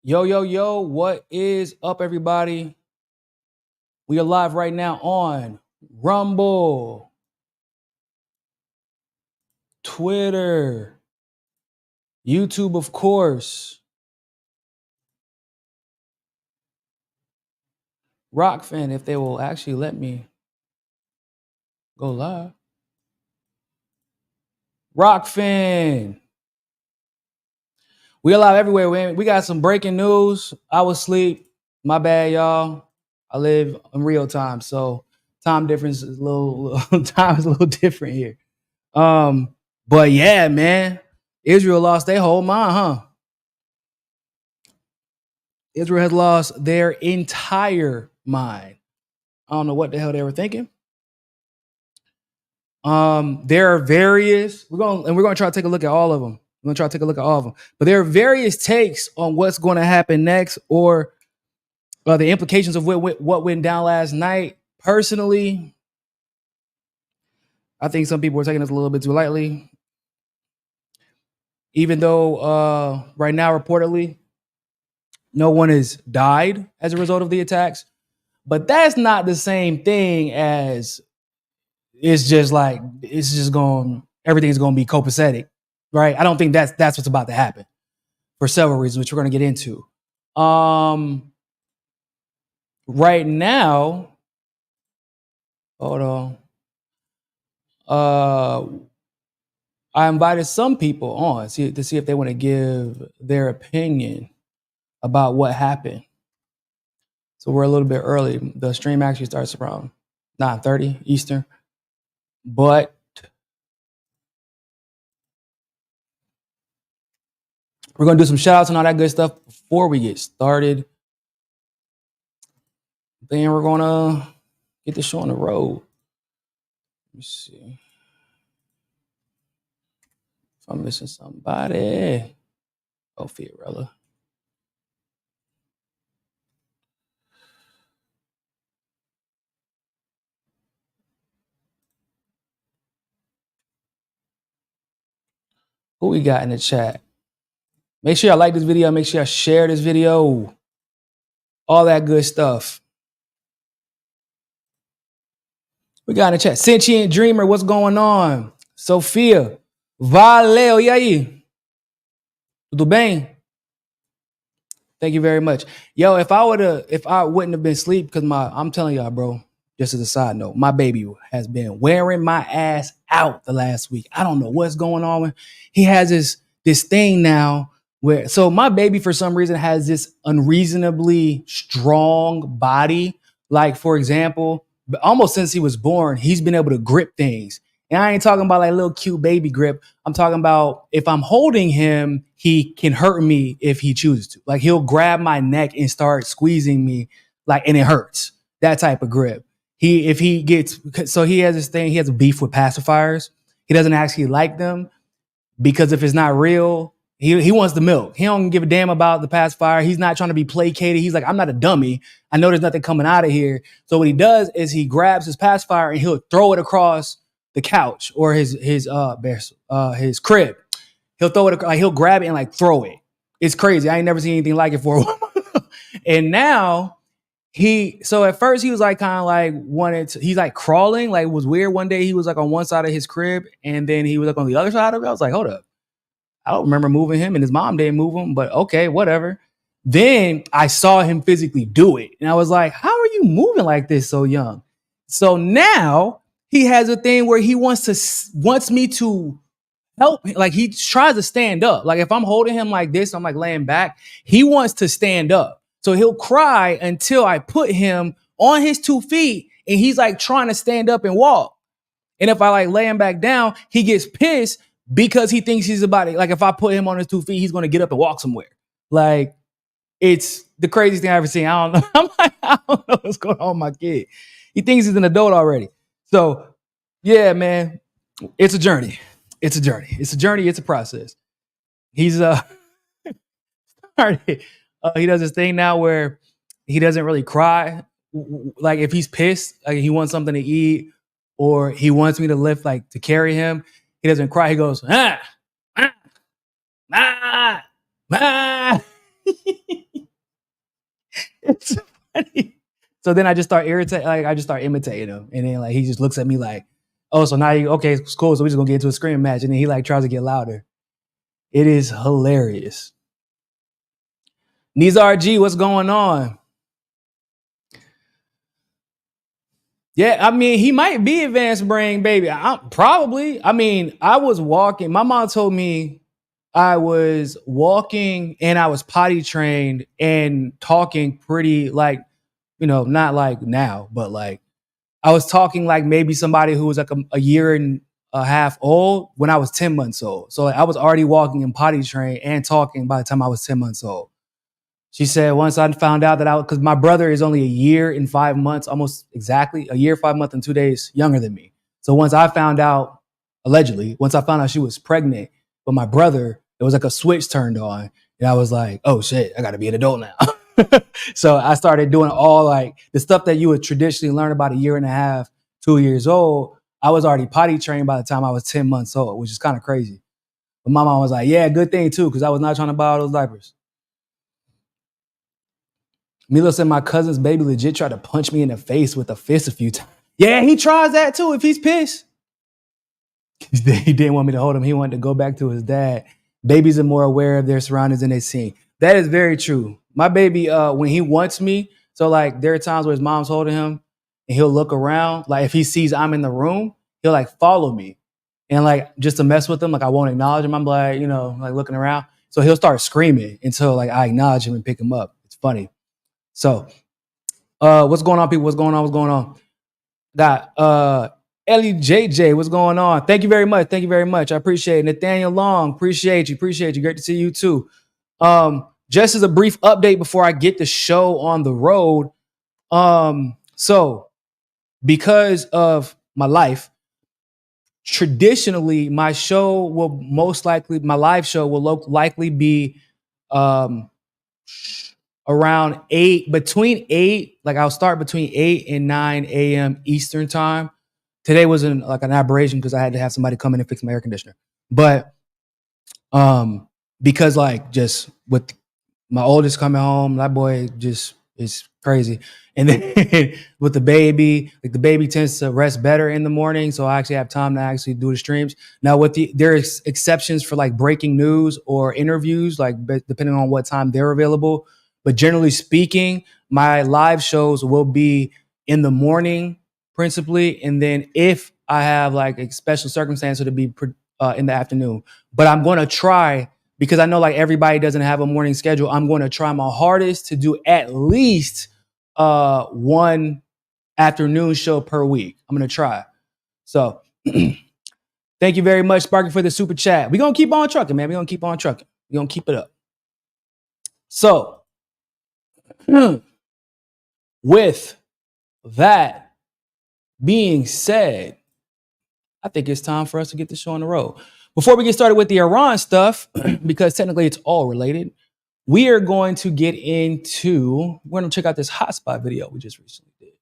Yo, yo, yo, what is up, everybody? We are live right now on Rumble, Twitter, YouTube, of course, Rockfin, if they will actually let me go live. Rockfin. We are live everywhere, man. We got some breaking news. I was asleep. My bad, y'all. I live in real time, so time difference is a little time is a little different here. But yeah, man, Israel lost their whole mind, huh? Israel has lost their entire mind. I don't know what the hell they were thinking. There are various. We're gonna try to take a look at all of them. We're gonna try to take a look at all of them. But there are various takes on what's going to happen next, or the implications of what went down last night. Personally, I think some people are taking this a little bit too lightly. Even though right now, reportedly, no one has died as a result of the attacks. But that's not the same thing as everything's going to be copacetic, right? I don't think that's what's about to happen for several reasons, which we're going to get into. Right now, hold on. I invited some people on to see if they want to give their opinion about what happened. So we're a little bit early. The stream actually starts around 9:30 Eastern. But we're going to do some shout outs and all that good stuff before we get started. Then we're going to get the show on the road. Let me see if I'm missing somebody. Oh, Fiorella. Who we got in the chat? Make sure y'all like this video. Make sure y'all share this video. All that good stuff. We got in the chat. Sentient Dreamer, what's going on? Sophia. Valeu, e aí? Tudo bem? Thank you very much. Yo, if I wouldn't have been asleep, because I'm telling y'all, bro, just as a side note, my baby has been wearing my ass out the last week. I don't know what's going on with. He has this thing now where, so my baby for some reason has this unreasonably strong body. Like, for example, almost since he was born, he's been able to grip things. And I ain't talking about like little cute baby grip. I'm talking about if I'm holding him, he can hurt me if he chooses to. Like he'll grab my neck and start squeezing me, like, and it hurts. That type of grip. He has this thing. He has a beef with pacifiers. He doesn't actually like them because if it's not real, he wants the milk. He don't give a damn about the pacifier. He's not trying to be placated. He's like, I'm not a dummy. I know there's nothing coming out of here. So what he does is he grabs his pacifier and he'll throw it across the couch or his crib. He'll throw it, like he'll grab it and like throw it. It's crazy. I ain't never seen anything like it for a while. And now so at first he was like kind of like he's like crawling, like it was weird. One day he was like on one side of his crib and then he was like on the other side of it. I was like, hold up. I don't remember moving him and his mom didn't move him, but okay, whatever. Then I saw him physically do it. And I was like, how are you moving like this so young? So now he has a thing where he wants me to help. Like he tries to stand up. Like if I'm holding him like this, I'm like laying back. He wants to stand up. So he'll cry until I put him on his 2 feet and he's like trying to stand up and walk. And if I like lay him back down, he gets pissed because he thinks he's about it. Like if I put him on his 2 feet, he's going to get up and walk somewhere. Like it's the craziest thing I've ever seen. I don't know. I'm like, I don't know what's going on with my kid. He thinks he's an adult already. So yeah, man, it's a journey. It's a journey. It's a journey. It's a process. He's he does this thing now where he doesn't really cry. Like if he's pissed, like he wants something to eat or he wants me to lift, like to carry him, he doesn't cry. He goes, ah, ah, ah, ah. It's funny. So then I just start irritating, like I just start imitating him. And then like he just looks at me like, oh, so now you okay, it's cool. So we're just gonna get into a screaming match. And then he like tries to get louder. It is hilarious. Nizar G, what's going on? Yeah, I mean, he might be advanced brain, baby. Probably. I mean, I was walking. My mom told me I was walking and I was potty trained and talking pretty like, not like now, but like I was talking like maybe somebody who was like a year and a half old when I was 10 months old. So like I was already walking and potty trained and talking by the time I was 10 months old. She said once I found out that because my brother is only a year and 5 months, almost exactly a year, 5 months and 2 days younger than me. So once I found out, allegedly, once I found out she was pregnant with my brother, it was like a switch turned on. And I was like, oh shit, I got to be an adult now. So I started doing all like the stuff that you would traditionally learn about a year and a half, 2 years old. I was already potty trained by the time I was 10 months old, which is kind of crazy. But my mom was like, yeah, good thing too, because I was not trying to buy all those diapers. Milo said my cousin's baby legit tried to punch me in the face with a fist a few times. Yeah, he tries that too if he's pissed. He didn't want me to hold him. He wanted to go back to his dad. Babies are more aware of their surroundings than they seem. That is very true. My baby, when he wants me, so like there are times where his mom's holding him and he'll look around. Like if he sees I'm in the room, he'll like follow me. And like just to mess with him, like I won't acknowledge him. I'm like, like looking around. So he'll start screaming until like I acknowledge him and pick him up. It's funny. So what's going on, people? What's going on? Got Ellie JJ, what's going on? Thank you very much. I appreciate it. Nathaniel Long, appreciate you. Great to see you too. Just as a brief update before I get the show on the road. So because of my life, traditionally my live show will likely be around 8, between 8, like I'll start between 8 and 9 a.m. Eastern time. Today was an aberration because I had to have somebody come in and fix my air conditioner. But because like just with my oldest coming home, that boy just is crazy. And then with the baby, like the baby tends to rest better in the morning. So I actually have time to actually do the streams. Now there is exceptions for like breaking news or interviews, like depending on what time they're available. But generally speaking, my live shows will be in the morning principally. And then if I have like a special circumstance, it'll be in the afternoon. But I'm going to try, because I know like everybody doesn't have a morning schedule, I'm going to try my hardest to do at least one afternoon show per week. I'm going to try. So thank you very much, Sparky, for the super chat. We're going to keep on trucking, man. We're going to keep on trucking. We're going to keep it up. So with that being said, I think it's time for us to get the show on the road. Before we get started with the Iran stuff, because technically it's all related, we are going to we're going to check out this hotspot video we just recently did.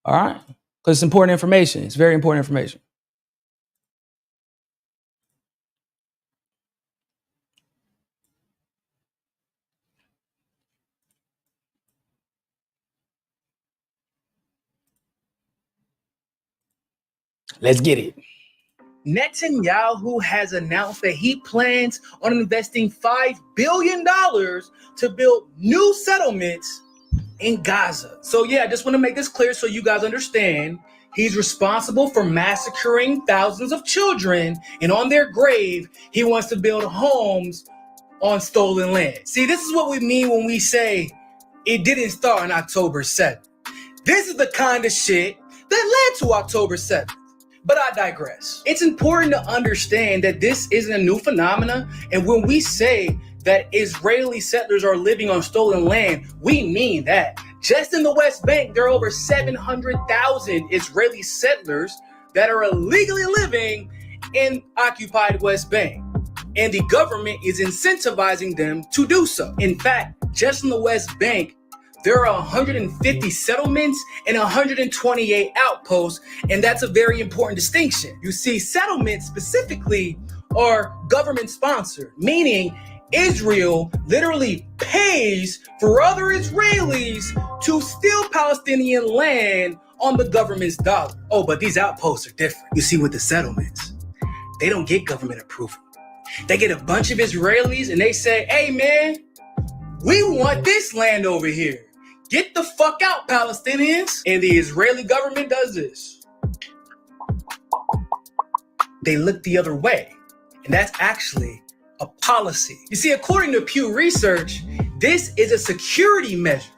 All right? Because it's important information. It's very important information. Let's get it. Netanyahu has announced that he plans on investing $5 billion to build new settlements in Gaza. So yeah, I just want to make this clear so you guys understand. He's responsible for massacring thousands of children, and on their grave, he wants to build homes on stolen land. See, this is what we mean when we say it didn't start on October 7th. This is the kind of shit that led to October 7th. But I digress. It's important to understand that this isn't a new phenomenon. And when we say that Israeli settlers are living on stolen land, we mean that. Just in the West Bank, there are over 700,000 Israeli settlers that are illegally living in occupied West Bank. And the government is incentivizing them to do so. In fact, just in the West Bank, there are 150 settlements and 128 outposts, and that's a very important distinction. You see, settlements specifically are government sponsored, meaning Israel literally pays for other Israelis to steal Palestinian land on the government's dollar. Oh, but these outposts are different. You see, with the settlements, they don't get government approval. They get a bunch of Israelis and they say, hey man, we want this land over here. Get the fuck out, Palestinians. And the Israeli government does this. They look the other way. And that's actually a policy. You see, according to Pew Research, this is a security measure.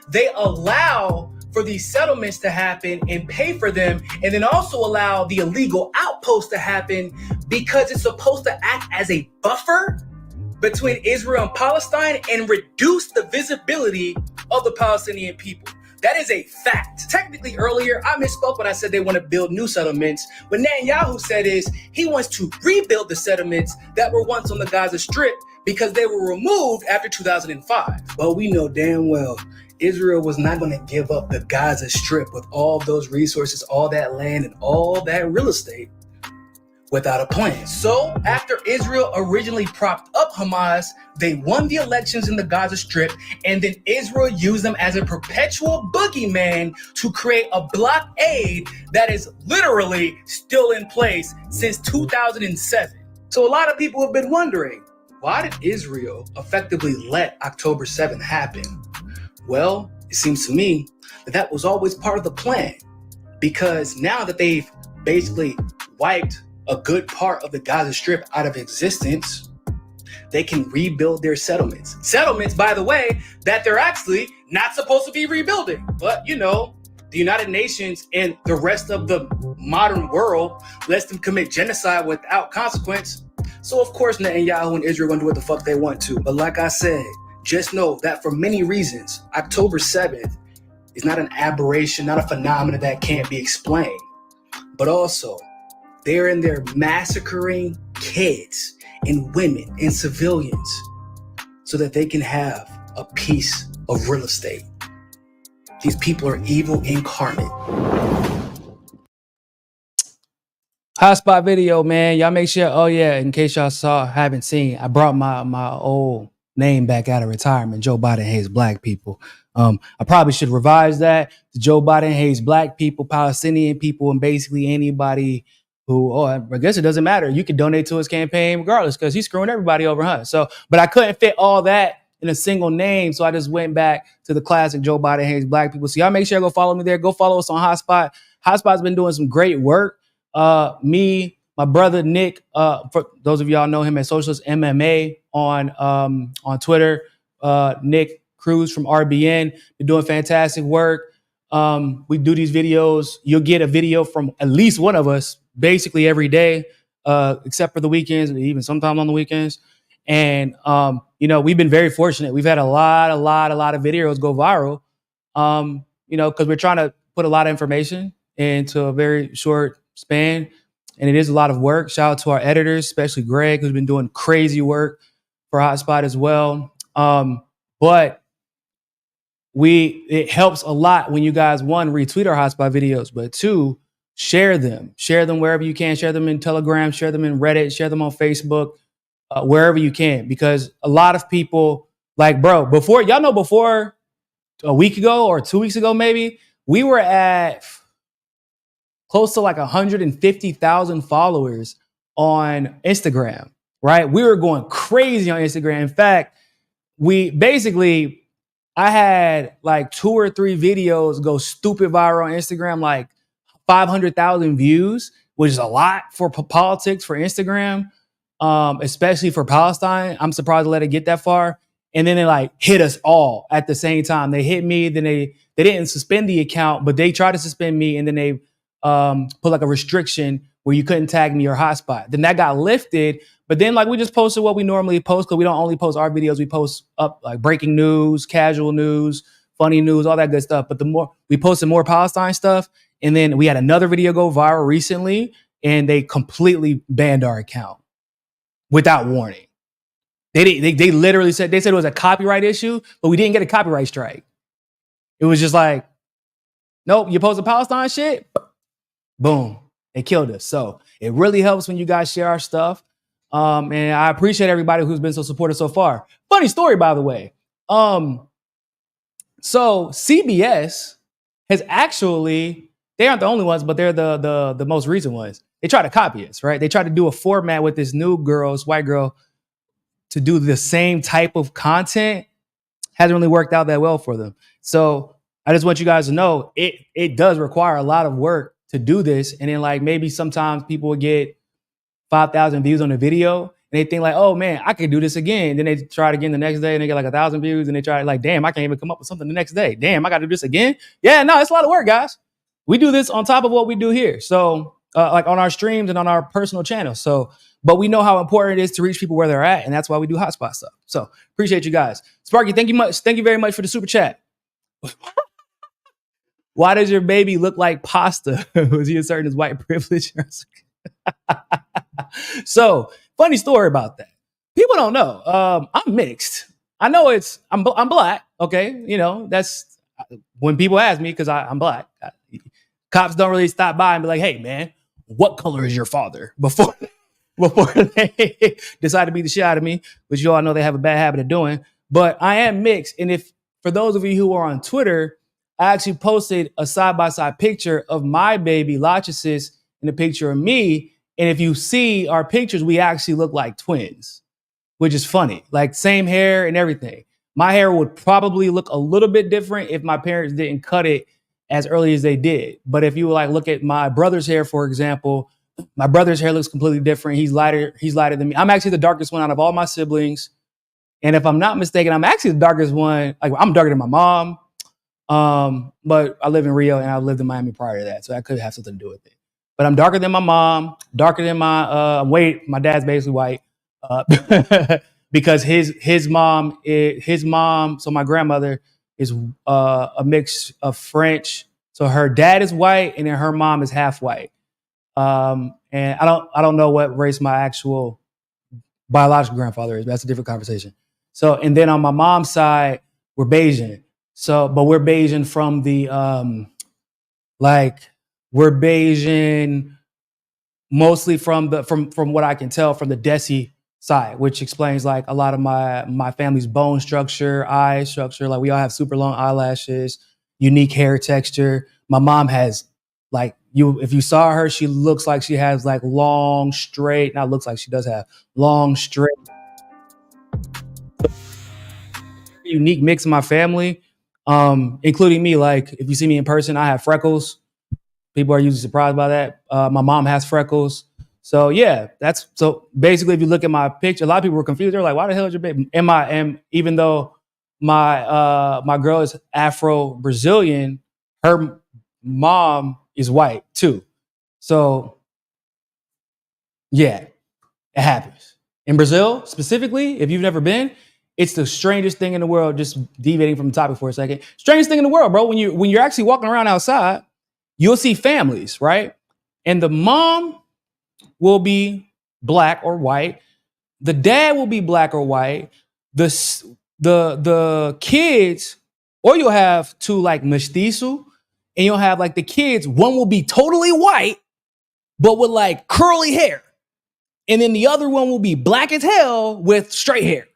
They allow for these settlements to happen and pay for them, and then also allow the illegal outposts to happen because it's supposed to act as a buffer between Israel and Palestine and reduce the visibility of the Palestinian people. That is a fact. Technically, earlier, I misspoke when I said they want to build new settlements. What Netanyahu said is he wants to rebuild the settlements that were once on the Gaza Strip because they were removed after 2005. But we know damn well Israel was not going to give up the Gaza Strip with all those resources, all that land, and all that real estate without a plan. So after Israel originally propped up Hamas, they won the elections in the Gaza Strip, and then Israel used them as a perpetual boogeyman to create a blockade that is literally still in place since 2007. So a lot of people have been wondering, why did Israel effectively let October 7th happen? Well, it seems to me that that was always part of the plan, because now that they've basically wiped a good part of the Gaza Strip out of existence, they can rebuild their settlements. Settlements, by the way, that they're actually not supposed to be rebuilding. But, you know, the United Nations and the rest of the modern world lets them commit genocide without consequence. So, of course, Netanyahu and Israel are going to do what the fuck they want to. But like I said, just know that for many reasons, October 7th is not an aberration, not a phenomenon that can't be explained. But also, they're in there massacring kids and women and civilians so that they can have a piece of real estate. These people are evil incarnate. Hotspot video, man. Y'all make sure, oh yeah, in case y'all haven't seen, I brought my old name back out of retirement. Joe Biden hates black people. I probably should revise that. Joe Biden hates black people, Palestinian people, and basically anybody who, I guess it doesn't matter. You can donate to his campaign regardless because he's screwing everybody over, huh? So, but I couldn't fit all that in a single name. So I just went back to the classic Joe Biden hates black people. So y'all make sure to go follow me there. Go follow us on Hotspot. Hotspot's been doing some great work. Me, my brother Nick, for those of y'all know him as Socialist MMA on Twitter, Nick Cruz from RBN, been doing fantastic work. We do these videos. You'll get a video from at least one of us basically every day, except for the weekends, and even sometimes on the weekends. And you know, we've been very fortunate. We've had a lot of videos go viral. You know, because we're trying to put a lot of information into a very short span, and it is a lot of work. Shout out to our editors, especially Greg, who's been doing crazy work for Hotspot as well. But it helps a lot when you guys, one, retweet our Hotspot videos, but two, share them wherever you can. Share them in Telegram, share them in Reddit, share them on Facebook, wherever you can, because a lot of people, like, bro, before a week ago or 2 weeks ago, maybe, we were at close to like 150,000 followers on Instagram, right? We were going crazy on Instagram. In fact, I had like 2 or 3 videos go stupid viral on Instagram, like 500,000 views, which is a lot for politics, for Instagram, especially for Palestine. I'm surprised to let it get that far. And then they like hit us all at the same time. They hit me, then they didn't suspend the account, but they tried to suspend me, and then they put like a restriction where you couldn't tag me or Hotspot. Then that got lifted, but then like we just posted what we normally post, because we don't only post our videos, we post up like breaking news, casual news, funny news, all that good stuff. But we posted more Palestine stuff, and then we had another video go viral recently, and they completely banned our account without warning. They literally said it was a copyright issue, but we didn't get a copyright strike. It was just like, nope, you posted Palestine shit, boom, they killed us. So it really helps when you guys share our stuff. And I appreciate everybody who's been so supportive so far. Funny story, by the way. So CBS has actually, they aren't the only ones, but they're the most recent ones. They try to copy us, right? They try to do a format with this new girl, this white girl, to do the same type of content. Hasn't really worked out that well for them. So I just want you guys to know it does require a lot of work to do this. And then like maybe sometimes people will get 5,000 views on a video and they think like, oh man, I could do this again. Then they try it again the next day and they get like 1,000 views and they try like, damn, I can't even come up with something the next day. Damn, I got to do this again. Yeah, no, it's a lot of work, guys. We do this on top of what we do here. So like on our streams and on our personal channels. So, but we know how important it is to reach people where they're at. And that's why we do hotspot stuff. So appreciate you guys. Sparky, thank you much. Thank you very much for the super chat. Why does your baby look like pasta? Was he asserting his white privilege? So funny story about that. People don't know. I'm mixed. I know I'm black. Okay. You know, that's when people ask me, because I'm black. Cops don't really stop by and be like, hey man, what color is your father? Before they decide to beat the shit out of me, which you all know they have a bad habit of doing. But I am mixed. And if, for those of you who are on Twitter, I actually posted a side-by-side picture of my baby, Lachesis, and a picture of me. And if you see our pictures, we actually look like twins, which is funny. Like same hair and everything. My hair would probably look a little bit different if my parents didn't cut it as early as they did. But if you like look at my brother's hair, for example, my brother's hair looks completely different. He's lighter than me. I'm actually the darkest one out of all my siblings. And if I'm not mistaken, I'm actually the darkest one. Like I'm darker than my mom. But I live in Rio and I lived in Miami prior to that. So that could have something to do with it. But I'm darker than my mom, darker than my my dad's basically white. Because his mom, so my grandmother is a mix of French. So her dad is white and then her mom is half white. And I don't know what race my actual biological grandfather is. But that's a different conversation. So, and then on my mom's side, we're Bayesian. So, but we're Bayesian from the we're Bayesian mostly from what I can tell from the Desi side, which explains like a lot of my family's bone structure, eye structure. Like we all have super long eyelashes, unique hair texture. My mom has like if you saw her, she looks like she has like long, straight. Now looks like she does have long, straight, unique mix of my family, including me. Like if you see me in person, I have freckles. People are usually surprised by that. My mom has freckles. So yeah, so basically if you look at my picture, a lot of people were confused. They're like, why the hell is your baby? And even though my girl is Afro-Brazilian, her mom is white too. So yeah, it happens. In Brazil, specifically, if you've never been, it's the strangest thing in the world, just deviating from the topic for a second. Strangest thing in the world, bro. When you're actually walking around outside, you'll see families, right? And the mom will be black or white. The dad will be black or white. The kids, or you'll have two like mestizo, and you'll have like the kids, one will be totally white, but with like curly hair. And then the other one will be black as hell with straight hair.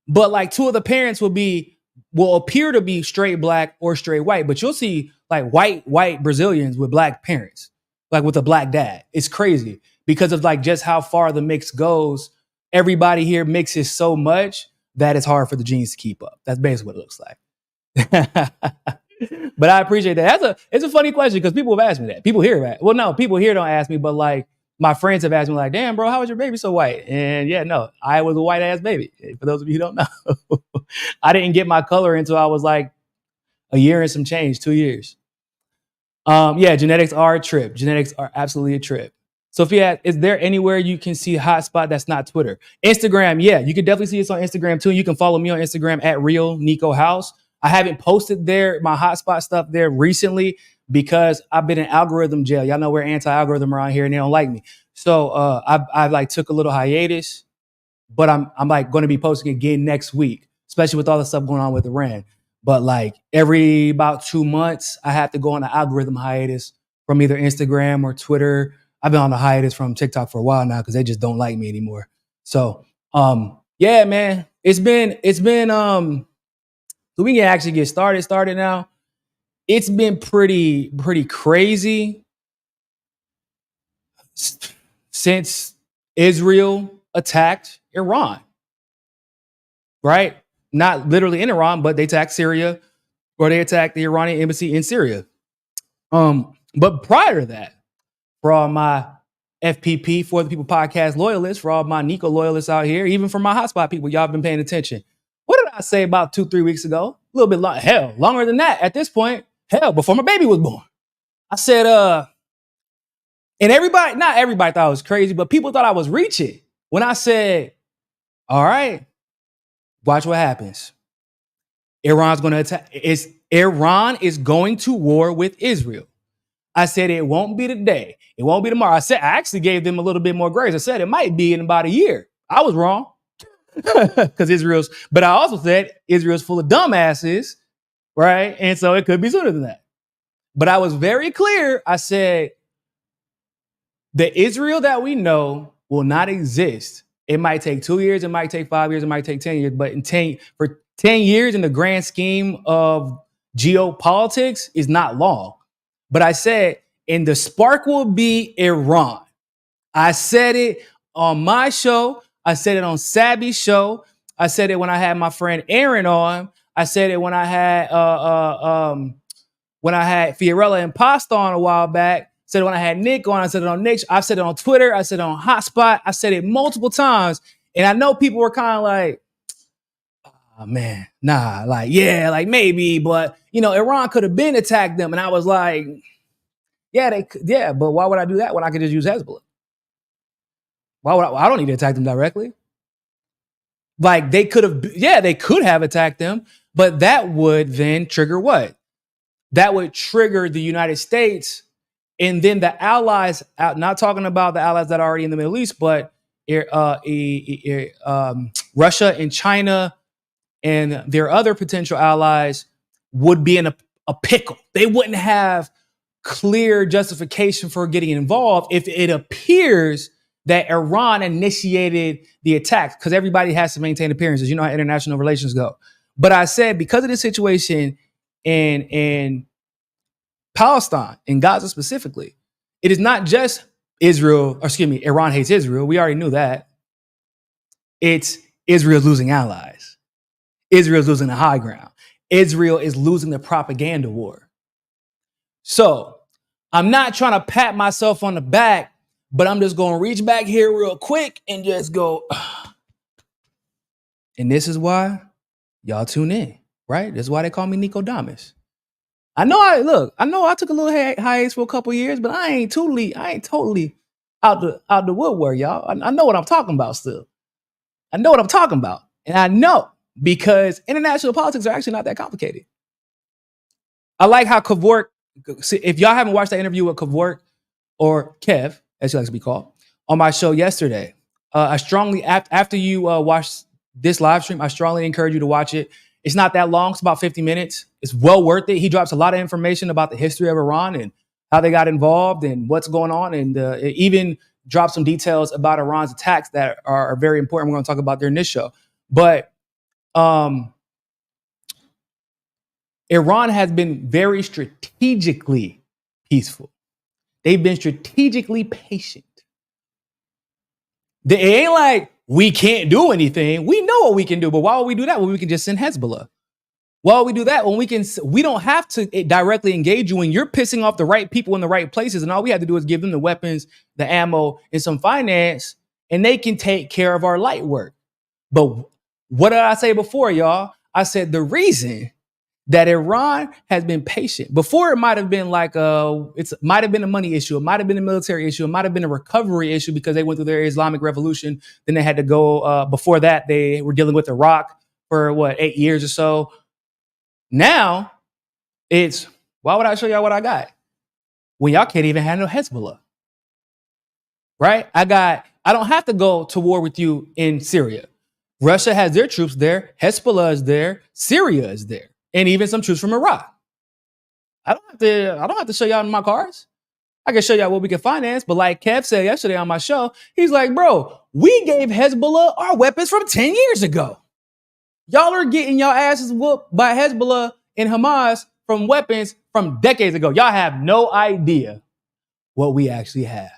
But like two of the parents will appear to be straight black or straight white, but you'll see like white Brazilians with black parents, like with a black dad. It's crazy because of like just how far the mix goes. Everybody here mixes so much that it's hard for the genes to keep up. That's basically what it looks like. But I appreciate that. It's a funny question because people have asked me that. People here, right? Well, no, people here don't ask me, but like my friends have asked me like, damn, bro, how was your baby so white? And yeah, no, I was a white ass baby. For those of you who don't know, I didn't get my color until I was like a year and some change, 2 years. Yeah, genetics are a trip. Genetics are absolutely a trip. Sophia, is there anywhere you can see hotspot that's not Twitter? Instagram, yeah, you can definitely see us on Instagram too. You can follow me on Instagram at real Niko House. I haven't posted my hotspot stuff there recently because I've been in algorithm jail. Y'all know we're anti-algorithm around here and they don't like me. So I've like took a little hiatus, but I'm like going to be posting again next week, especially with all the stuff going on with Iran. But like every about 2 months, I have to go on an algorithm hiatus from either Instagram or Twitter. I've been on a hiatus from TikTok for a while now because they just don't like me anymore. So, yeah, man, it's been so we can actually get started now. It's been pretty crazy since Israel attacked Iran, right? Not literally in Iran, but they attacked Syria, or they attacked the Iranian embassy in Syria. But prior to that, for all my FPP, For the People podcast loyalists, for all my Niko loyalists out here, even for my hotspot people, y'all been paying attention. What did I say about 2-3 weeks ago? A little bit longer than that at this point. Hell, before my baby was born. I said, and not everybody thought I was crazy, but people thought I was reaching when I said, all right, watch what happens. Iran's going to attack. Iran is going to war with Israel. I said it won't be today. It won't be tomorrow. I actually gave them a little bit more grace. I said it might be in about a year. I was wrong. Because but I also said Israel's full of dumbasses, right? And so it could be sooner than that. But I was very clear. I said the Israel that we know will not exist. It might take 2 years, it might take 5 years, it might take 10 years, but for 10 years in the grand scheme of geopolitics is not long. But I said, and the spark will be Iran. I said it on my show. I said it on Sabby's show. I said it when I had my friend Aaron on. I said it when I had Fiorella and Pasta on a while back. I said it when I had Nick on. I said it on Nick. I said it on Twitter. I said it on Hotspot. I said it multiple times. And I know people were kind of like, oh man, nah, like, yeah, like maybe, but Iran could have been attacked them. And I was like, yeah, but why would I do that when I could just use Hezbollah? I don't need to attack them directly. Like they could have attacked them, but that would then trigger what? That would trigger the United States and then the allies, not talking about the allies that are already in the Middle East, but Russia and China and their other potential allies would be in a pickle. They wouldn't have clear justification for getting involved if it appears that Iran initiated the attack, because everybody has to maintain appearances. You know how international relations go. But I said, because of the situation in Palestine, in Gaza specifically, it is not just Iran hates Israel. We already knew that. It's Israel's losing allies. Israel's losing the high ground. Israel is losing the propaganda war. So I'm not trying to pat myself on the back, but I'm just going to reach back here real quick and just go. And this is why y'all tune in, right? This is why they call me Niko Damas. I know I took a little hiatus for a couple years, but I ain't totally out the woodwork, y'all. I know what I'm talking about still. I know what I'm talking about. And I know because international politics are actually not that complicated. I like how Kevork, if y'all haven't watched that interview with Kevork, or Kev, as he likes to be called, on my show yesterday, I strongly, after you watch this live stream, I strongly encourage you to watch it. It's not that long. It's about 50 minutes. It's well worth it. He drops a lot of information about the history of Iran and how they got involved and what's going on. And it even drops some details about Iran's attacks that are very important. We're going to talk about during this show. But Iran has been very strategically peaceful. They've been strategically patient. It ain't like we can't do anything. We know what we can do, but why would we do that when we can just send Hezbollah? Why would we do that when we don't have to directly engage you when you're pissing off the right people in the right places, and all we have to do is give them the weapons, the ammo, and some finance, and they can take care of our light work. But what did I say before, y'all? I said the reason that Iran has been patient. Before, it might have been like it might have been a money issue. It might have been a military issue. It might have been a recovery issue because they went through their Islamic revolution. Then they had to go, before that, they were dealing with Iraq for 8 years or so. Now, it's, why would I show y'all what I got? When y'all can't even handle Hezbollah, right? I don't have to go to war with you in Syria. Russia has their troops there. Hezbollah is there. Syria is there. And even some troops from Iraq. I don't have to show y'all my cards. I can show y'all what we can finance. But like Kev said yesterday on my show, he's like, bro, we gave Hezbollah our weapons from 10 years ago. Y'all are getting your asses whooped by Hezbollah and Hamas from weapons from decades ago. Y'all have no idea what we actually have.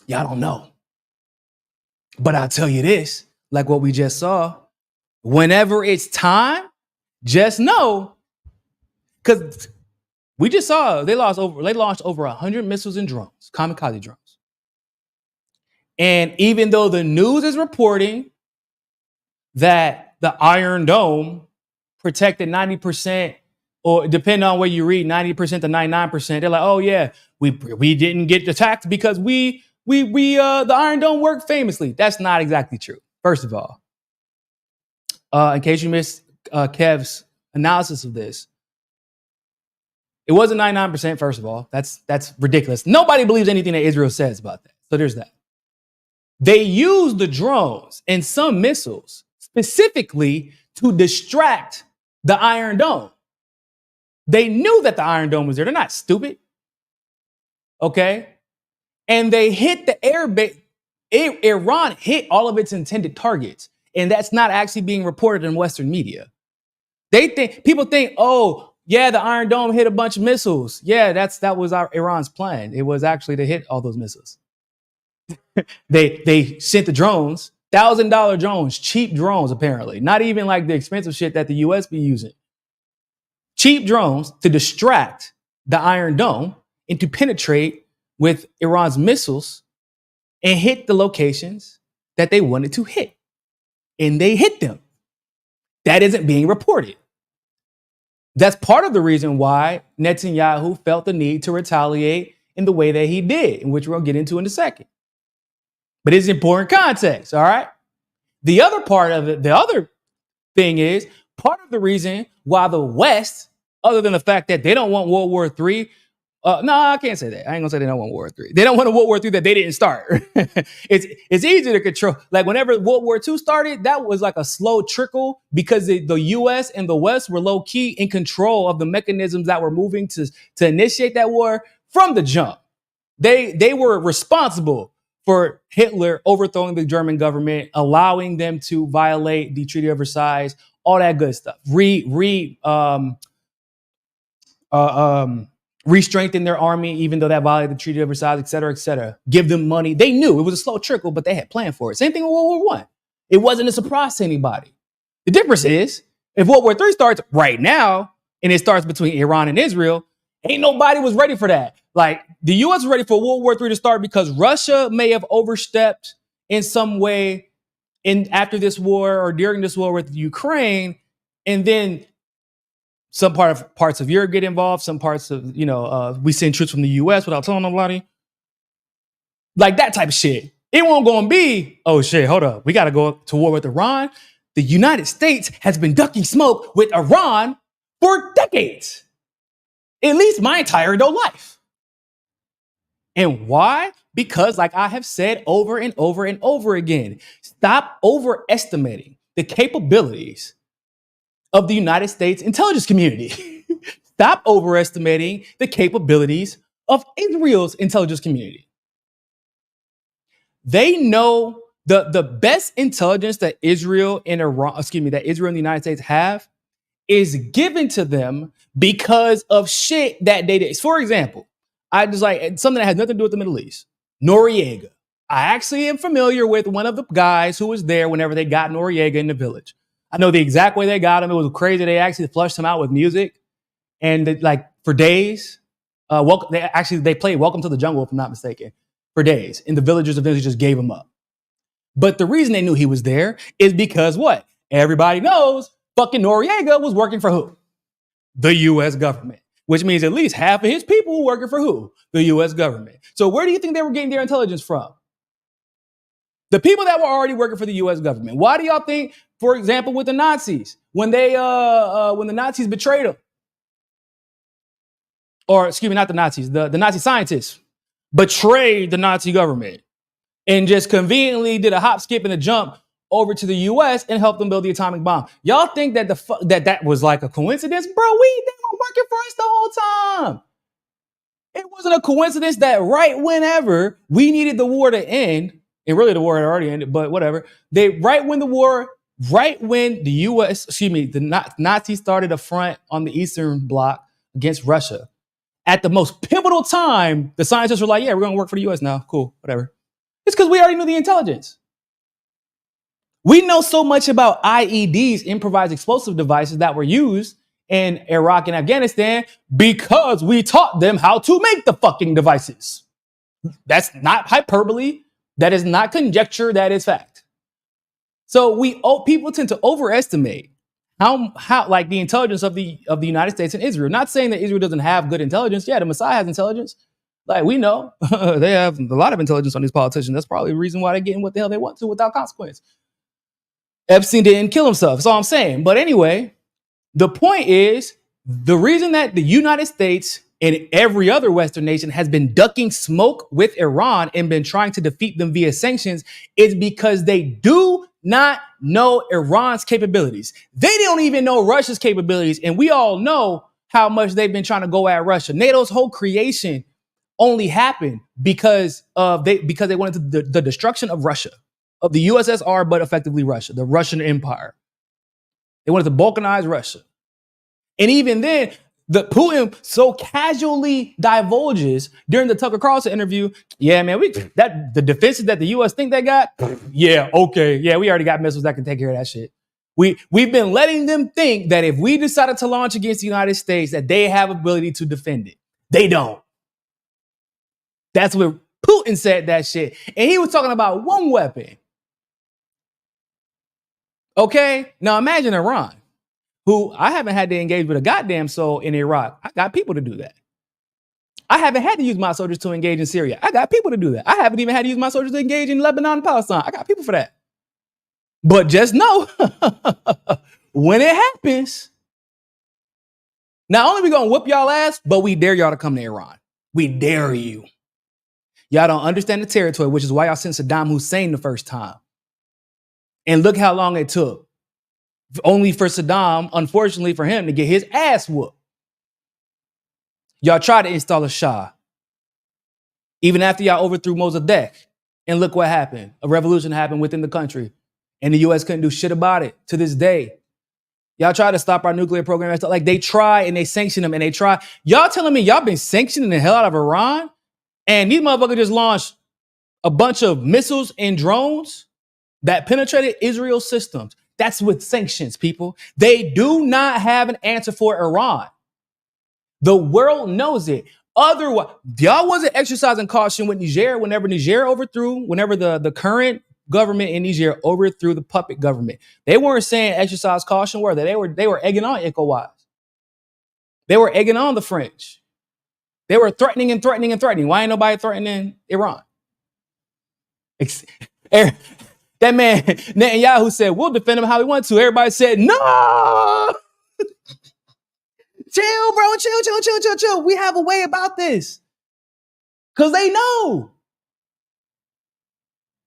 Y'all don't know. But I'll tell you this, like what we just saw, whenever it's time, just know, because we just saw they launched over 100 missiles and drones, kamikaze drones. And even though the news is reporting that the Iron Dome protected 90%, or depending on where you read, 90% to 99%, they're like, oh yeah, we didn't get attacked because the Iron Dome worked famously. That's not exactly true. First of all, in case you missed Kev's analysis of this, it wasn't 99%. First of all, that's ridiculous. Nobody believes anything that Israel says about that. So there's that. They used the drones and some missiles specifically to distract the Iron Dome. They knew that the Iron Dome was there. They're not stupid. Okay? And they hit the air base. Iran hit all of its intended targets. And that's not actually being reported in Western media. People think, oh, yeah, the Iron Dome hit a bunch of missiles. Yeah, that was Iran's plan. It was actually to hit all those missiles. They sent the drones, $1,000 drones, cheap drones, apparently. Not even like the expensive shit that the US be using. Cheap drones to distract the Iron Dome and to penetrate with Iran's missiles and hit the locations that they wanted to hit. And they hit them. That isn't being reported. That's part of the reason why Netanyahu felt the need to retaliate in the way that he did, in which we'll get into in a second. But it's important context, all right? The other part of it, the other thing is, part of the reason why the West, other than the fact that they don't want World War III, no, I can't say that. I ain't gonna say they don't want World War III. They don't want a World War III that they didn't start. It's easy to control. Like whenever World War II started, that was like a slow trickle because the US and the West were low key in control of the mechanisms that were moving to initiate that war from the jump. They were responsible for Hitler overthrowing the German government, allowing them to violate the Treaty of Versailles, all that good stuff. Re-strengthen their army, even though that violated the Treaty of Versailles, et cetera, et cetera. Give them money. They knew it was a slow trickle, but they had planned for it. Same thing with World War I. It wasn't a surprise to anybody. The difference is, if World War III starts right now, and it starts between Iran and Israel, ain't nobody was ready for that. Like, the U.S. was ready for World War III to start because Russia may have overstepped in some way after this war or during this war with Ukraine, and then some parts of Europe get involved, some parts of, we send troops from the U.S. without telling nobody. Like that type of shit. It won't go and be, oh shit, hold up. We got to go to war with Iran. The United States has been ducking smoke with Iran for decades. At least my entire adult life. And why? Because like I have said over and over and over again, stop overestimating the capabilities of the United States intelligence community. Stop overestimating the capabilities of Israel's intelligence community. They know the best intelligence that Israel and the United States have is given to them because of shit that they did. For example, I just like something that has nothing to do with the Middle East. Noriega. I actually am familiar with one of the guys who was there whenever they got Noriega in the village. I know the exact way they got him. It was crazy. They actually flushed him out with music, and for days, they played "Welcome to the Jungle," if I'm not mistaken, for days. And the villagers eventually just gave him up. But the reason they knew he was there is because what? Everybody knows fucking Noriega was working for who? The U.S. government, which means at least half of his people were working for who? The U.S. government. So where do you think they were getting their intelligence from? The people that were already working for the U.S. government. Why do y'all think, for example, with the Nazis, when the Nazis betrayed them, or excuse me, not the Nazis, the Nazi scientists betrayed the Nazi government and just conveniently did a hop, skip, and a jump over to the U.S. and helped them build the atomic bomb? Y'all think that that was like a coincidence? Bro, they were working for us the whole time. It wasn't a coincidence that right whenever we needed the war to end, and really the war had already ended, but whatever. Right when the U.S., the Nazis started a front on the Eastern Bloc against Russia. At the most pivotal time, the scientists were like, yeah, we're going to work for the U.S. now. Cool, whatever. It's because we already knew the intelligence. We know so much about IEDs, improvised explosive devices that were used in Iraq and Afghanistan because we taught them how to make the fucking devices. That's not hyperbole. That is not conjecture. That is fact. So people tend to overestimate how like the intelligence of the United States and Israel. Not saying that Israel doesn't have good intelligence. Yeah, the Messiah has intelligence. Like we know they have a lot of intelligence on these politicians. That's probably the reason why they're getting what the hell they want to without consequence. Epstein didn't kill himself. That's all I'm saying. But anyway, the point is the reason that the United States and every other Western nation has been ducking smoke with Iran and been trying to defeat them via sanctions is because they do not know Iran's capabilities. They don't even know Russia's capabilities. And we all know how much they've been trying to go at Russia. NATO's whole creation only happened because they wanted the destruction of Russia, of the USSR, but effectively Russia, the Russian Empire. They wanted to balkanize Russia. And even then, the Putin so casually divulges during the Tucker Carlson interview, yeah, man, the defenses that the U.S. think they got, yeah, okay, yeah, we already got missiles that can take care of that shit. We've been letting them think that if we decided to launch against the United States, that they have ability to defend it. They don't. That's what Putin said that shit. And he was talking about one weapon. Okay, now imagine Iran, who I haven't had to engage with a goddamn soul in Iraq. I got people to do that. I haven't had to use my soldiers to engage in Syria. I got people to do that. I haven't even had to use my soldiers to engage in Lebanon and Palestine. I got people for that. But just know, when it happens, not only we gonna whoop y'all ass, but we dare y'all to come to Iran. We dare you. Y'all don't understand the territory, which is why y'all sent Saddam Hussein the first time. And look how long it took. Only for Saddam, unfortunately for him, to get his ass whooped. Y'all tried to install a Shah. Even after y'all overthrew Mossadegh. And look what happened. A revolution happened within the country. And the U.S. couldn't do shit about it to this day. Y'all try to stop our nuclear program and stuff. Like they try and they sanction them and they try. Y'all telling me y'all been sanctioning the hell out of Iran? And these motherfuckers just launched a bunch of missiles and drones that penetrated Israel's systems. That's with sanctions, people. They do not have an answer for Iran. The world knows it. Otherwise, y'all wasn't exercising caution with Niger whenever the current government in Niger overthrew the puppet government. They weren't saying exercise caution, were they? They were egging on ECOWAS. They were egging on the French. They were threatening and threatening and threatening. Why ain't nobody threatening Iran? That man, Netanyahu said, we'll defend him how we want to. Everybody said, no! Chill, bro, chill. We have a way about this. Because they know.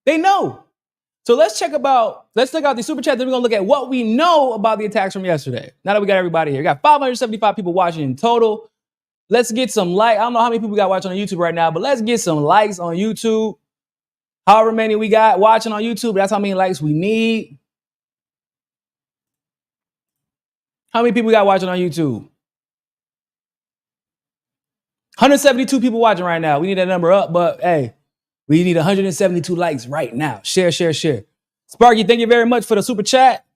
They know. So let's check out the super chat. Then we're going to look at what we know about the attacks from yesterday. Now that we got everybody here. We got 575 people watching in total. Let's get some likes. I don't know how many people we got watching on YouTube right now, but let's get some likes on YouTube. However many we got watching on YouTube, that's how many likes we need. How many people we got watching on YouTube? 172 people watching right now. We need that number up, but hey, we need 172 likes right now. Share. Sparky, thank you very much for the super chat.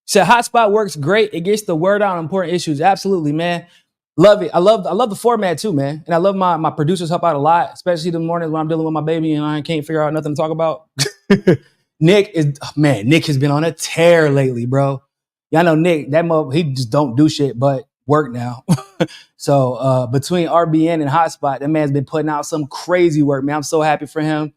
Said hotspot works great. It gets the word out on important issues. Absolutely, man. Love it. I love the format too, man. And I love my producers help out a lot, especially the mornings when I'm dealing with my baby and I can't figure out nothing to talk about. Nick has been on a tear lately, bro. Y'all know Nick, he just don't do shit but work now. So between RBN and Hotspot, that man's been putting out some crazy work, man. I'm so happy for him.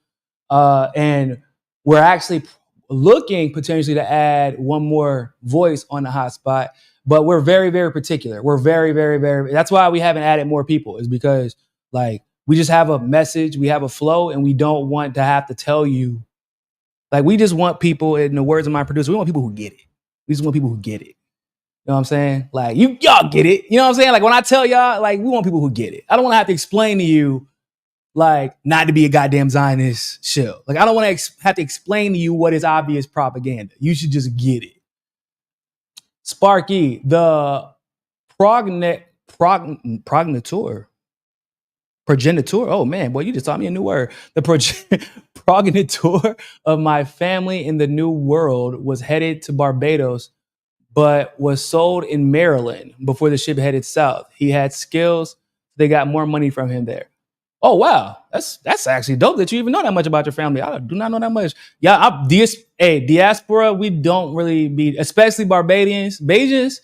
And we're actually looking potentially to add one more voice on the Hotspot. But we're very, very particular. We're very, very, very. That's why we haven't added more people, is because like we just have a message, we have a flow, and we don't want to have to tell you. Like we just want people, in the words of my producer, we want people who get it. We just want people who get it. know what I'm saying? Like y'all get it. You know what I'm saying? Like when I tell y'all, like we want people who get it. I don't want to have to explain to you like not to be a goddamn Zionist shill. Like I don't want to have to explain to you what is obvious propaganda. You should just get it. Sparky, the progenitor. Oh man, boy, you just taught me a new word. The progenitor of my family in the New World was headed to Barbados, but was sold in Maryland before the ship headed south. He had skills. They got more money from him there. Oh wow, that's actually dope that you even know that much about your family. I do not know that much. Yeah, diaspora. We don't really be, especially Barbadians. Bajans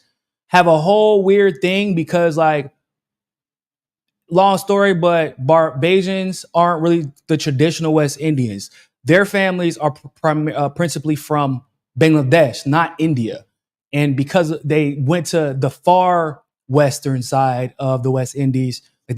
have a whole weird thing because like, long story, but Bajans aren't really the traditional West Indians. Their families are principally from Bangladesh, not India, and because they went to the far western side of the West Indies. Like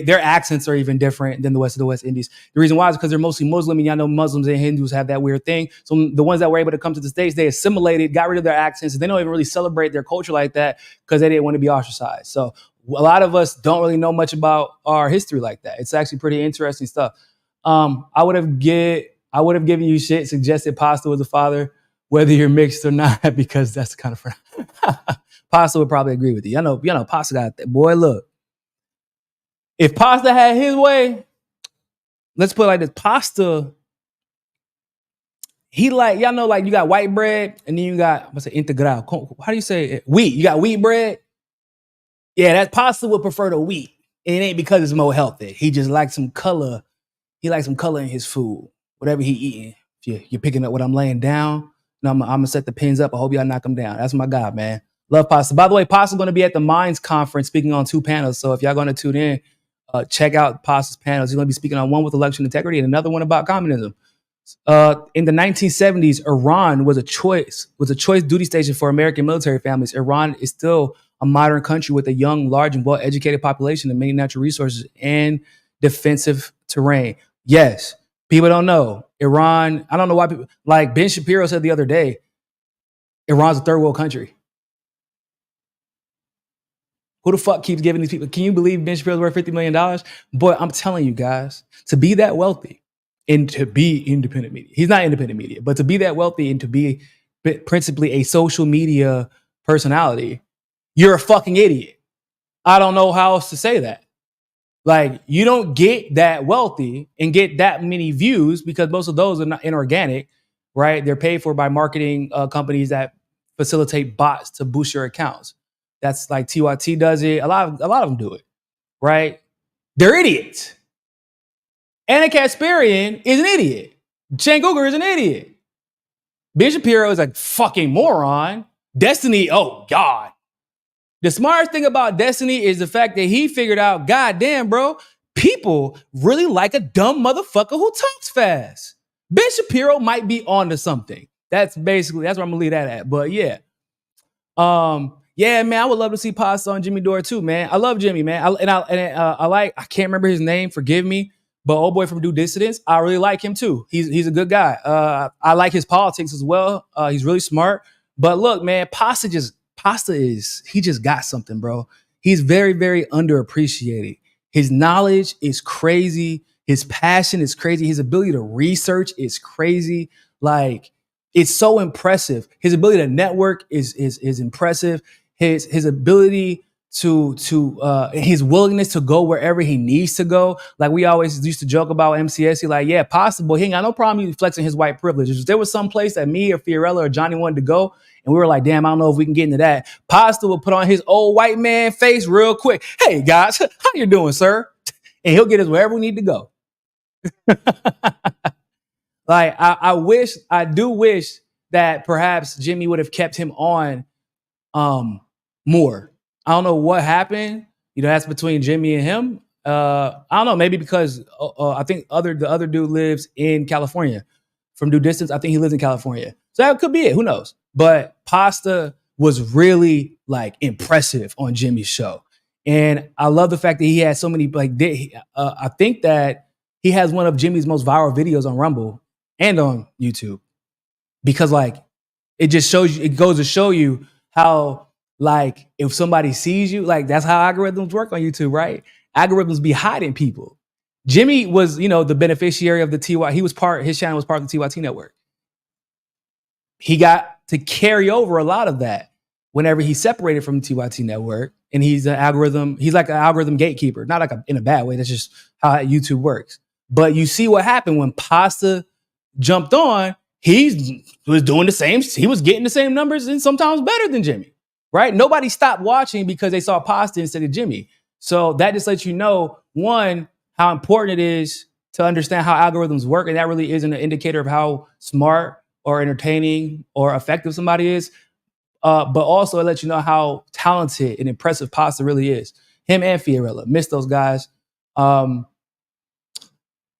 their accents are even different than the West of the West Indies. The reason why is because they're mostly Muslim, and y'all know Muslims and Hindus have that weird thing. So the ones that were able to come to the States, they assimilated, got rid of their accents, and they don't even really celebrate their culture like that because they didn't want to be ostracized. So a lot of us don't really know much about our history like that. It's actually pretty interesting stuff. I would have given you shit, suggested Pasta was a father, whether you're mixed or not, because that's the kind of friend. Pasta would probably agree with you. You know, Pasta got that. Boy, look. If Pasta had his way, let's put it like this. Pasta, he like, y'all know, like you got white bread and then you got, I'm gonna say integral. How do you say it? Wheat. You got wheat bread. Yeah, that Pasta would prefer the wheat. And it ain't because it's more healthy. He just likes some color. He likes some color in his food, whatever he eating. If you're picking up what I'm laying down, I'm gonna set the pins up. I hope y'all knock them down. That's my guy, man. Love Pasta. By the way, Pasta's going to be at the Minds Conference speaking on 2 panels. So if y'all going to tune in, check out Pasta's panels. He's going to be speaking on one with election integrity and another one about communism. In the 1970s, Iran was a choice duty station for American military families. Iran is still a modern country with a young, large, and well-educated population and many natural resources and defensive terrain. Yes, people don't know. Iran, I don't know why people, like Ben Shapiro said the other day, Iran's a third world country. Who the fuck keeps giving these people? Can you believe Ben Shapiro's worth $50 million? But I'm telling you guys, to be that wealthy and to be independent media, he's not independent media, but to be that wealthy and to be principally a social media personality, you're a fucking idiot. I don't know how else to say that. Like, you don't get that wealthy and get that many views because most of those are not inorganic, right? They're paid for by marketing companies that facilitate bots to boost your accounts. That's like TYT does it. A lot of them do it, right? They're idiots. Anna Kasparian is an idiot. Chen Guger is an idiot. Ben Shapiro is a fucking moron. Destiny, oh God. The smartest thing about Destiny is the fact that he figured out, God damn, bro, people really like a dumb motherfucker who talks fast. Ben Shapiro might be onto something. That's where I'm gonna leave that at. But yeah. Yeah, man, I would love to see Pasta on Jimmy Dore too, man. I love Jimmy, man. I can't remember his name, forgive me, but old boy from Due Dissidence, I really like him too. He's a good guy. I like his politics as well. He's really smart. But look, man, Pasta he just got something, bro. He's very, very underappreciated. His knowledge is crazy. His passion is crazy. His ability to research is crazy. Like, it's so impressive. His ability to network is impressive. His ability to his willingness to go wherever he needs to go. Like, we always used to joke about MCS. He like, yeah, possible. He ain't got no problem flexing his white privilege. If there was some place that me or Fiorella or Johnny wanted to go, and we were like, damn, I don't know if we can get into that, Pasta will put on his old white man face real quick. Hey, guys, how you doing, sir? And he'll get us wherever we need to go. Like, I do wish that perhaps Jimmy would have kept him on more. I don't know what happened. You know, that's between Jimmy and him. I don't know, maybe because I think the other dude lives in California. From Due Distance, I think he lives in California. So that could be it. Who knows? But Pasta was really like impressive on Jimmy's show. And I love the fact that he had so many, like, I think that he has one of Jimmy's most viral videos on Rumble and on YouTube, because like it just shows you, it goes to show you how like if somebody sees you, like that's how algorithms work on YouTube, right? Algorithms be hiding people. Jimmy was, the beneficiary of the TY. His channel was part of the TYT network. He got to carry over a lot of that whenever he separated from the TYT network. And he's like an algorithm gatekeeper, not like in a bad way. That's just how YouTube works. But you see what happened when Pasta jumped on, he was doing the same. He was getting the same numbers and sometimes better than Jimmy, right? Nobody stopped watching because they saw Pasta instead of Jimmy. So that just lets you know, one, how important it is to understand how algorithms work. And that really isn't an indicator of how smart or entertaining or effective somebody is. But also it lets you know how talented and impressive Pasta really is. Him and Fiorella. Miss those guys.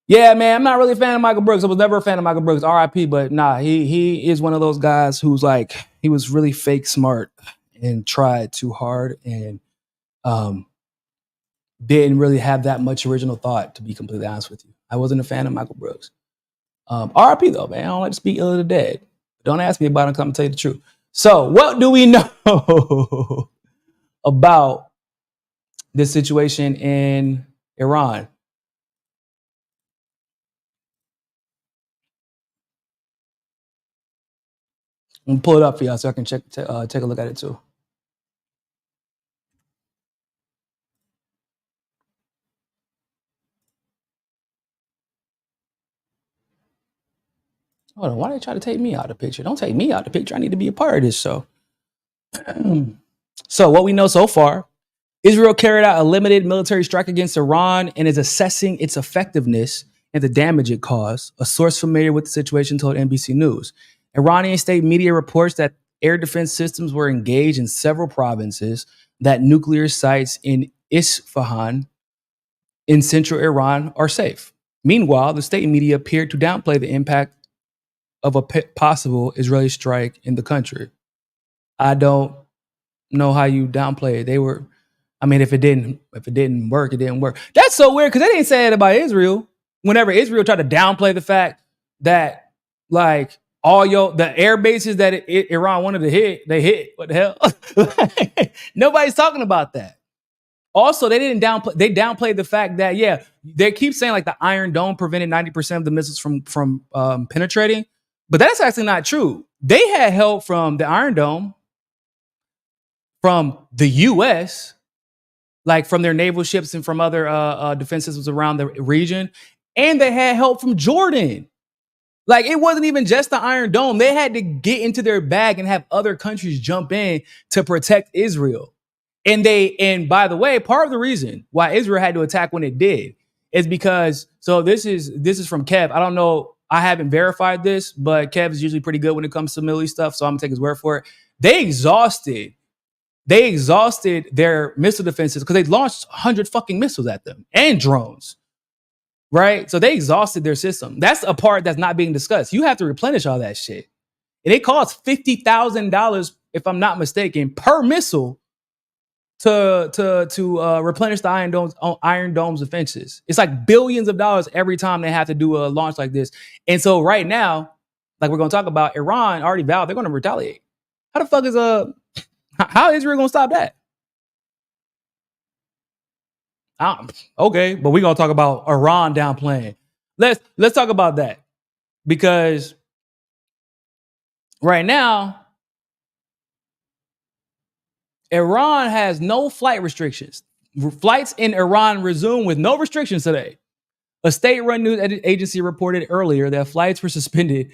Yeah, man, I'm not really a fan of Michael Brooks. I was never a fan of Michael Brooks, RIP, but nah, he is one of those guys who's like, he was really fake smart and tried too hard and didn't really have that much original thought, to be completely honest with you. I wasn't a fan of Michael Brooks. RIP though, man. I don't like to speak ill of the dead. Don't ask me about it because I'm going to tell you the truth. So what do we know about this situation in Iran? I'm gonna pull it up for y'all so I can take a look at it too. Hold on, why they try to take me out of the picture? Don't take me out of the picture. I need to be a part of this show. So what we know so far, Israel carried out a limited military strike against Iran and is assessing its effectiveness and the damage it caused. A source familiar with the situation told NBC News. Iranian state media reports that air defense systems were engaged in several provinces, that nuclear sites in Isfahan in central Iran are safe. Meanwhile, the state media appeared to downplay the impact of a possible Israeli strike in the country. I don't know how you downplay it. If it didn't work, it didn't work. That's so weird because they didn't say it about Israel. Whenever Israel tried to downplay the fact that like all the air bases that Iran wanted to hit, they hit. What the hell? Nobody's talking about that. Also, they downplayed the fact that, yeah, they keep saying like the Iron Dome prevented 90% of the missiles from penetrating, but that's actually not true. They had help from the Iron Dome, from the U.S., like from their naval ships and from other defense systems around the region, and they had help from Jordan. Like, it wasn't even just the Iron Dome. They had to get into their bag and have other countries jump in to protect Israel. And by the way, part of the reason why Israel had to attack when it did is because, so this is from Kev. I don't know, I haven't verified this, but Kev is usually pretty good when it comes to Middle East stuff, so I'm gonna take his word for it. They exhausted their missile defenses because they launched 100 fucking missiles at them and drones, right? So they exhausted their system. That's a part that's not being discussed. You have to replenish all that shit. And it costs $50,000, if I'm not mistaken, per missile to replenish the Iron Dome's defenses. It's like billions of dollars every time they have to do a launch like this. And so right now, like we're going to talk about, Iran already vowed they're going to retaliate. How the fuck is how is Israel going to stop that? Okay, but we're going to talk about Iran downplaying. Let's talk about that, because right now Iran has no flight restrictions. Flights in Iran resume with no restrictions today. A state-run news agency reported earlier that flights were suspended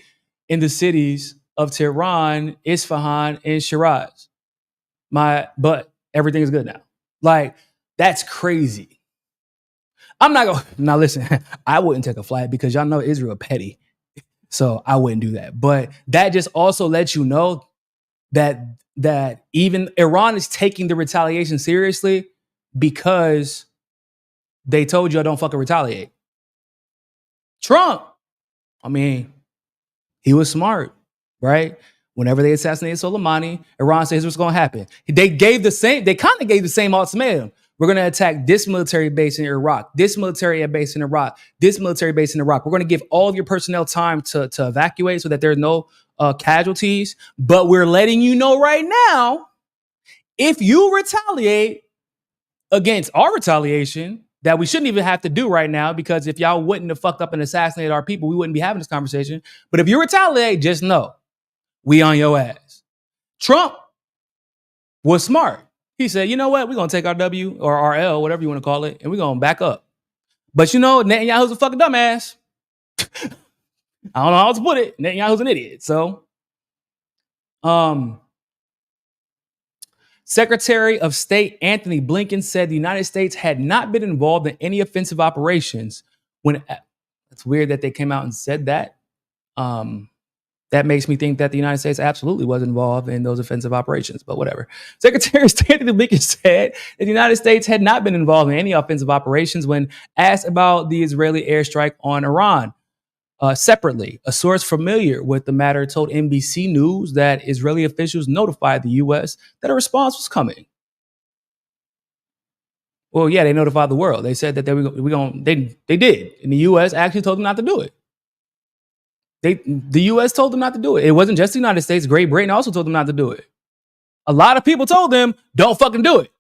in the cities of Tehran, Isfahan, and Shiraz. But everything is good now. Like, that's crazy. I'm not going to, now listen, I wouldn't take a flight because y'all know Israel petty. So I wouldn't do that. But that just also lets you know that even Iran is taking the retaliation seriously because they told you don't fucking retaliate. Trump, he was smart, right? Whenever they assassinated Soleimani, Iran says what's going to happen. They kind of gave the same ultimatum. We're going to attack this military base in Iraq, this military base in Iraq, this military base in Iraq. We're going to give all of your personnel time to evacuate so that there's no casualties. But we're letting you know right now, If you retaliate against our retaliation, that we shouldn't even have to do right now, because if y'all wouldn't have fucked up and assassinated our people, we wouldn't be having this conversation. But if you retaliate, just know we on your ass. Trump was smart. He said, you know what? We're going to take our W or our L, whatever you want to call it, and we're going to back up. But you know, Netanyahu's a fucking dumbass. I don't know how to put it. Netanyahu's an idiot. So, Secretary of State Anthony Blinken said the United States had not been involved in any offensive operations. When it's weird that they came out and said that. That makes me think that the United States absolutely was involved in those offensive operations, but whatever. Secretary of State Anthony Blinken said that the United States had not been involved in any offensive operations when asked about the Israeli airstrike on Iran. Separately, a source familiar with the matter told NBC News that Israeli officials notified the U.S. that a response was coming. Well, yeah, they notified the world. They said that they did, and the U.S. actually told them not to do it. The U.S. told them not to do it. It wasn't just the United States. Great Britain also told them not to do it. A lot of people told them, don't fucking do it.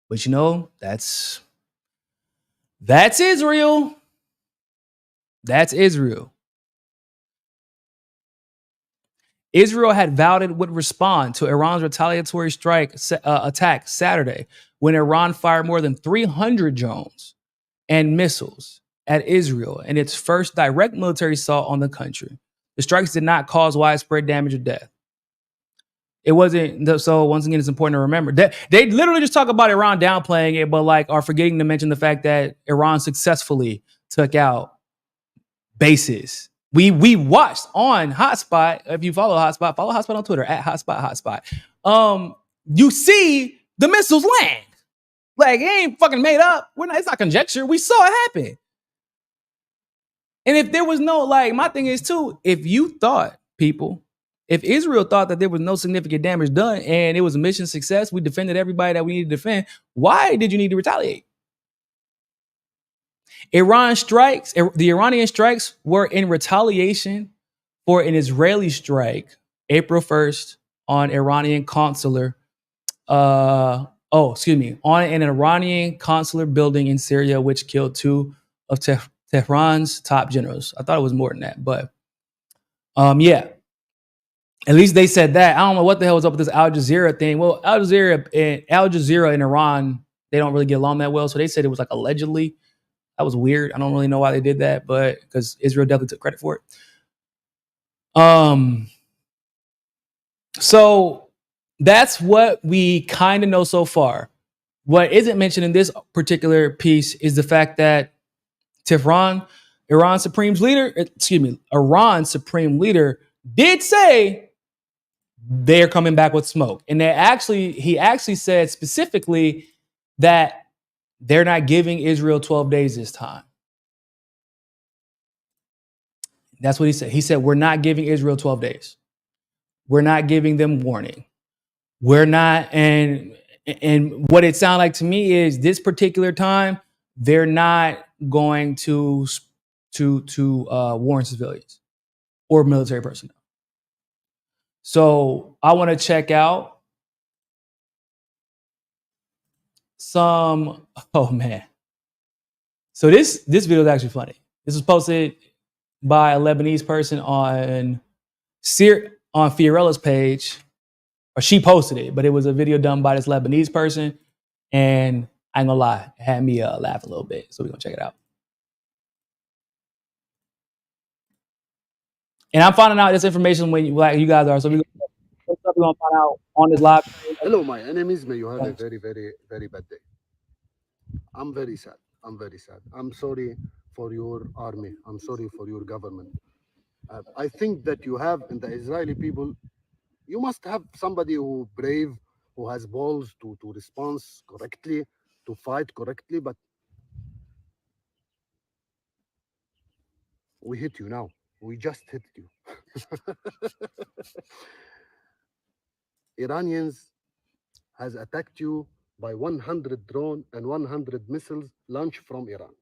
But you know, that's Israel. That's Israel. Israel had vowed it would respond to Iran's retaliatory strike attack Saturday, when Iran fired more than 300 drones and missiles at Israel in its first direct military assault on the country. The strikes did not cause widespread damage or death. It wasn't. So once again, it's important to remember that they literally just talk about Iran downplaying it, but like are forgetting to mention the fact that Iran successfully took out bases. We watched on Hotspot. If you follow Hotspot on Twitter at Hotspot. You see the missiles land. Like, it ain't fucking made up. It's not conjecture. We saw it happen. And if there was no, like, my thing is too, if you thought, people, if Israel thought that there was no significant damage done and it was a mission success, we defended everybody that we needed to defend, why did you need to retaliate? The Iranian strikes were in retaliation for an Israeli strike April 1st on Iranian consular, on an Iranian consular building in Syria, which killed two of Tehran's top generals. I thought it was more than that, but yeah. At least they said that. I don't know what the hell was up with this Al Jazeera thing. Well, Al Jazeera and Iran, they don't really get along that well, so they said it was like allegedly. That was weird. I don't really know why they did that, but because Israel definitely took credit for it. So that's what we kind of know so far. What isn't mentioned in this particular piece is the fact that Iran's supreme leader, did say they're coming back with smoke. And he actually said specifically that they're not giving Israel 12 days this time. That's what he said. He said, we're not giving Israel 12 days. We're not giving them warning. We're not, and what it sounded like to me is this particular time, they're not going to warn civilians or military personnel. So I want to check out some, oh man. So this video is actually funny. This was posted by a Lebanese person on Fiorella's page, or she posted it, but it was a video done by this Lebanese person, and I ain't gonna lie, it had me laugh a little bit. So we're gonna check it out. And I'm finding out this information when you guys are. So we're gonna find out on this live. Hello, my enemies. May you have a very, very, very bad day. I'm very sad. I'm sorry for your army. I'm sorry for your government. I think that you have in the Israeli people, you must have somebody who brave, who has balls to respond correctly, to fight correctly. But we hit you now. We just hit you. Iranians has attacked you by 100 drone and 100 missiles launched from Iran.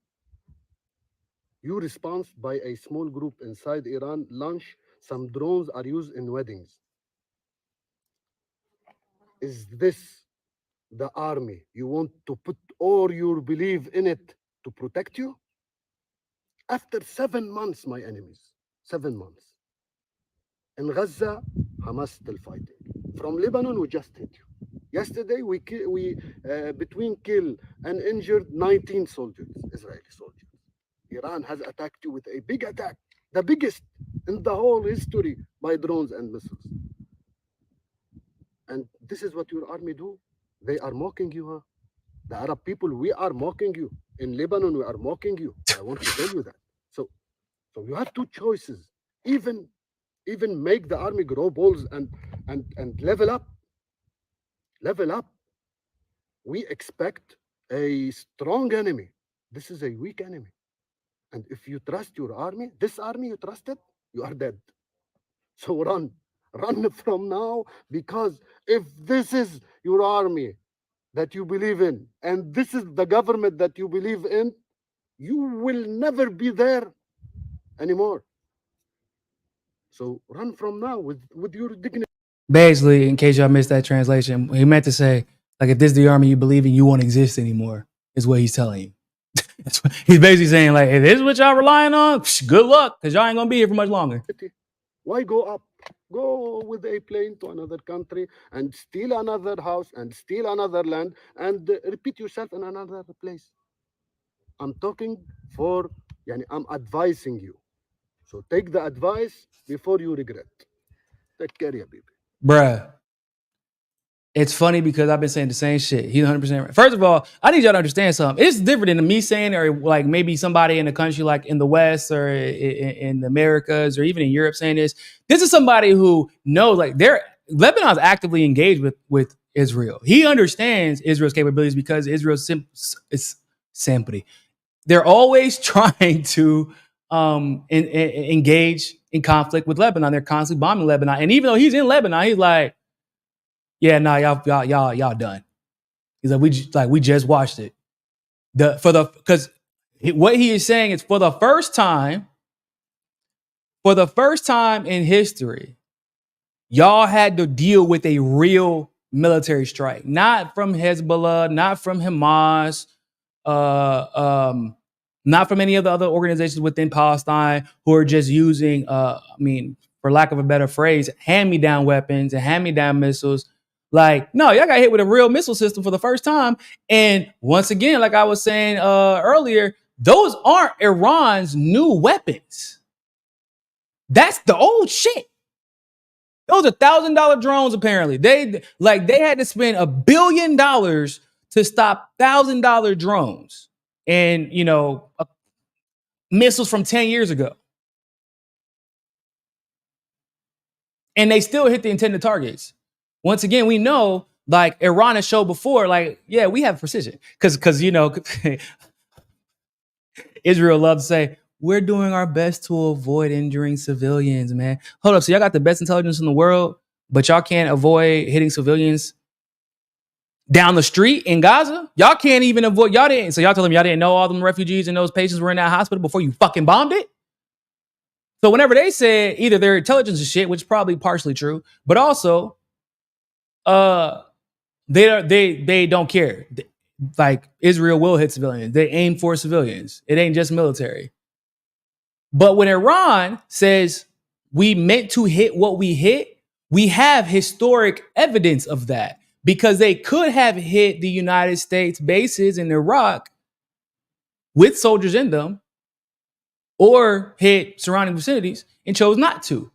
You respond by a small group inside Iran launch some drones are used in weddings. Is this the army you want to put all your belief in it to protect you? After 7 months, my enemies, 7 months. In Gaza, Hamas still fighting. From Lebanon, we just hit you. Yesterday, we between kill and injured 19 soldiers, Israeli soldiers. Iran has attacked you with a big attack, the biggest in the whole history by drones and missiles. And this is what your army do. They are mocking you, huh? The Arab people, we are mocking you. In Lebanon, we are mocking you. I want to tell you that. So you have two choices. Even make the army grow balls and level up. Level up. We expect a strong enemy. This is a weak enemy. And if you trust your army, this army you trusted, you are dead. So run. Run from now, because if this is your army that you believe in, and this is the government that you believe in, you will never be there anymore. So run from now with your dignity. Basically, in case y'all missed that translation, he meant to say, like, if this is the army you believe in, you won't exist anymore, is what he's telling you. He's basically saying, like, if this is what y'all relying on, good luck, because y'all ain't going to be here for much longer. Why go up? Go with a plane to another country and steal another house and steal another land and repeat yourself in another place. I'm talking for, I'm advising you. So take the advice before you regret. Take care, ya baby. Bruh. It's funny because I've been saying the same shit. He's 100% right. First of all, I need y'all to understand something. It's different than me saying, or like maybe somebody in a country like in the West or in the Americas or even in Europe saying this. This is somebody who knows, like, Lebanon's actively engaged with Israel. He understands Israel's capabilities because Israel's simply. They're always trying to engage in conflict with Lebanon. They're constantly bombing Lebanon. And even though he's in Lebanon, he's like, yeah, nah, y'all done. He's like, we just watched it. Because what he is saying is for the first time in history, y'all had to deal with a real military strike, not from Hezbollah, not from Hamas, not from any of the other organizations within Palestine who are just using, for lack of a better phrase, hand-me-down weapons and hand-me-down missiles. Like, no, y'all got hit with a real missile system for the first time. And once again, like I was saying earlier, those aren't Iran's new weapons. That's the old shit. Those are $1,000 drones, apparently. They had to spend $1 billion to stop $1,000 drones and, missiles from 10 years ago. And they still hit the intended targets. Once again, we know, like Iran has showed before, like, yeah, we have precision. Because Israel loves to say, we're doing our best to avoid injuring civilians, man. Hold up, so y'all got the best intelligence in the world, but y'all can't avoid hitting civilians down the street in Gaza? Y'all can't even avoid, y'all didn't, so y'all telling me y'all didn't know all them refugees and those patients were in that hospital before you fucking bombed it? So whenever they said either their intelligence is shit, which is probably partially true, but also they don't care. Like, Israel will hit civilians. They aim for civilians. It ain't just military. But when Iran says we meant to hit what we hit, we have historic evidence of that, because they could have hit the United States bases in Iraq with soldiers in them or hit surrounding vicinities and chose not to.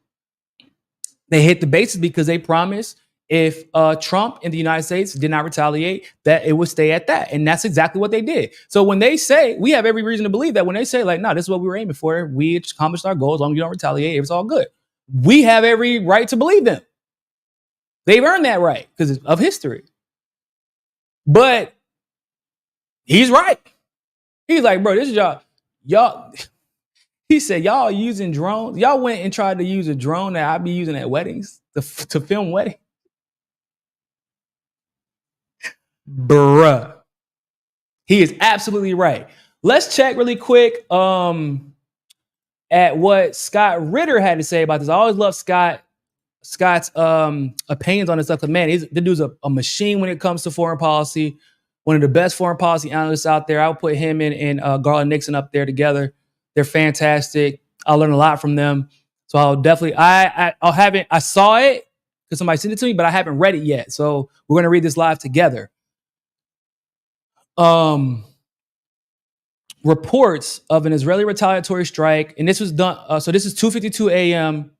They hit the bases because they promised if Trump in the United States did not retaliate, that it would stay at that. And that's exactly what they did. So when they say, we have every reason to believe that when they say, like, no, this is what we were aiming for, we accomplished our goals, as long as you don't retaliate, it's all good. We have every right to believe them. They've earned that right because of history. But he's right. He's like, bro, this is y'all. He said, y'all using drones. Y'all went and tried to use a drone that I be using at weddings to film weddings. Bruh. He is absolutely right. Let's check really quick at what Scott Ritter had to say about this. I always love Scott Scott's opinions on this stuff. Man, the dude's a machine when it comes to foreign policy. One of the best foreign policy analysts out there. I'll put him and Garland Nixon up there together. They're fantastic. I'll learn a lot from them. So I'll definitely, I saw it because somebody sent it to me, but I haven't read it yet. So we're going to read this live together. Reports of an Israeli retaliatory strike, and this was done. So this is 2:52 a.m.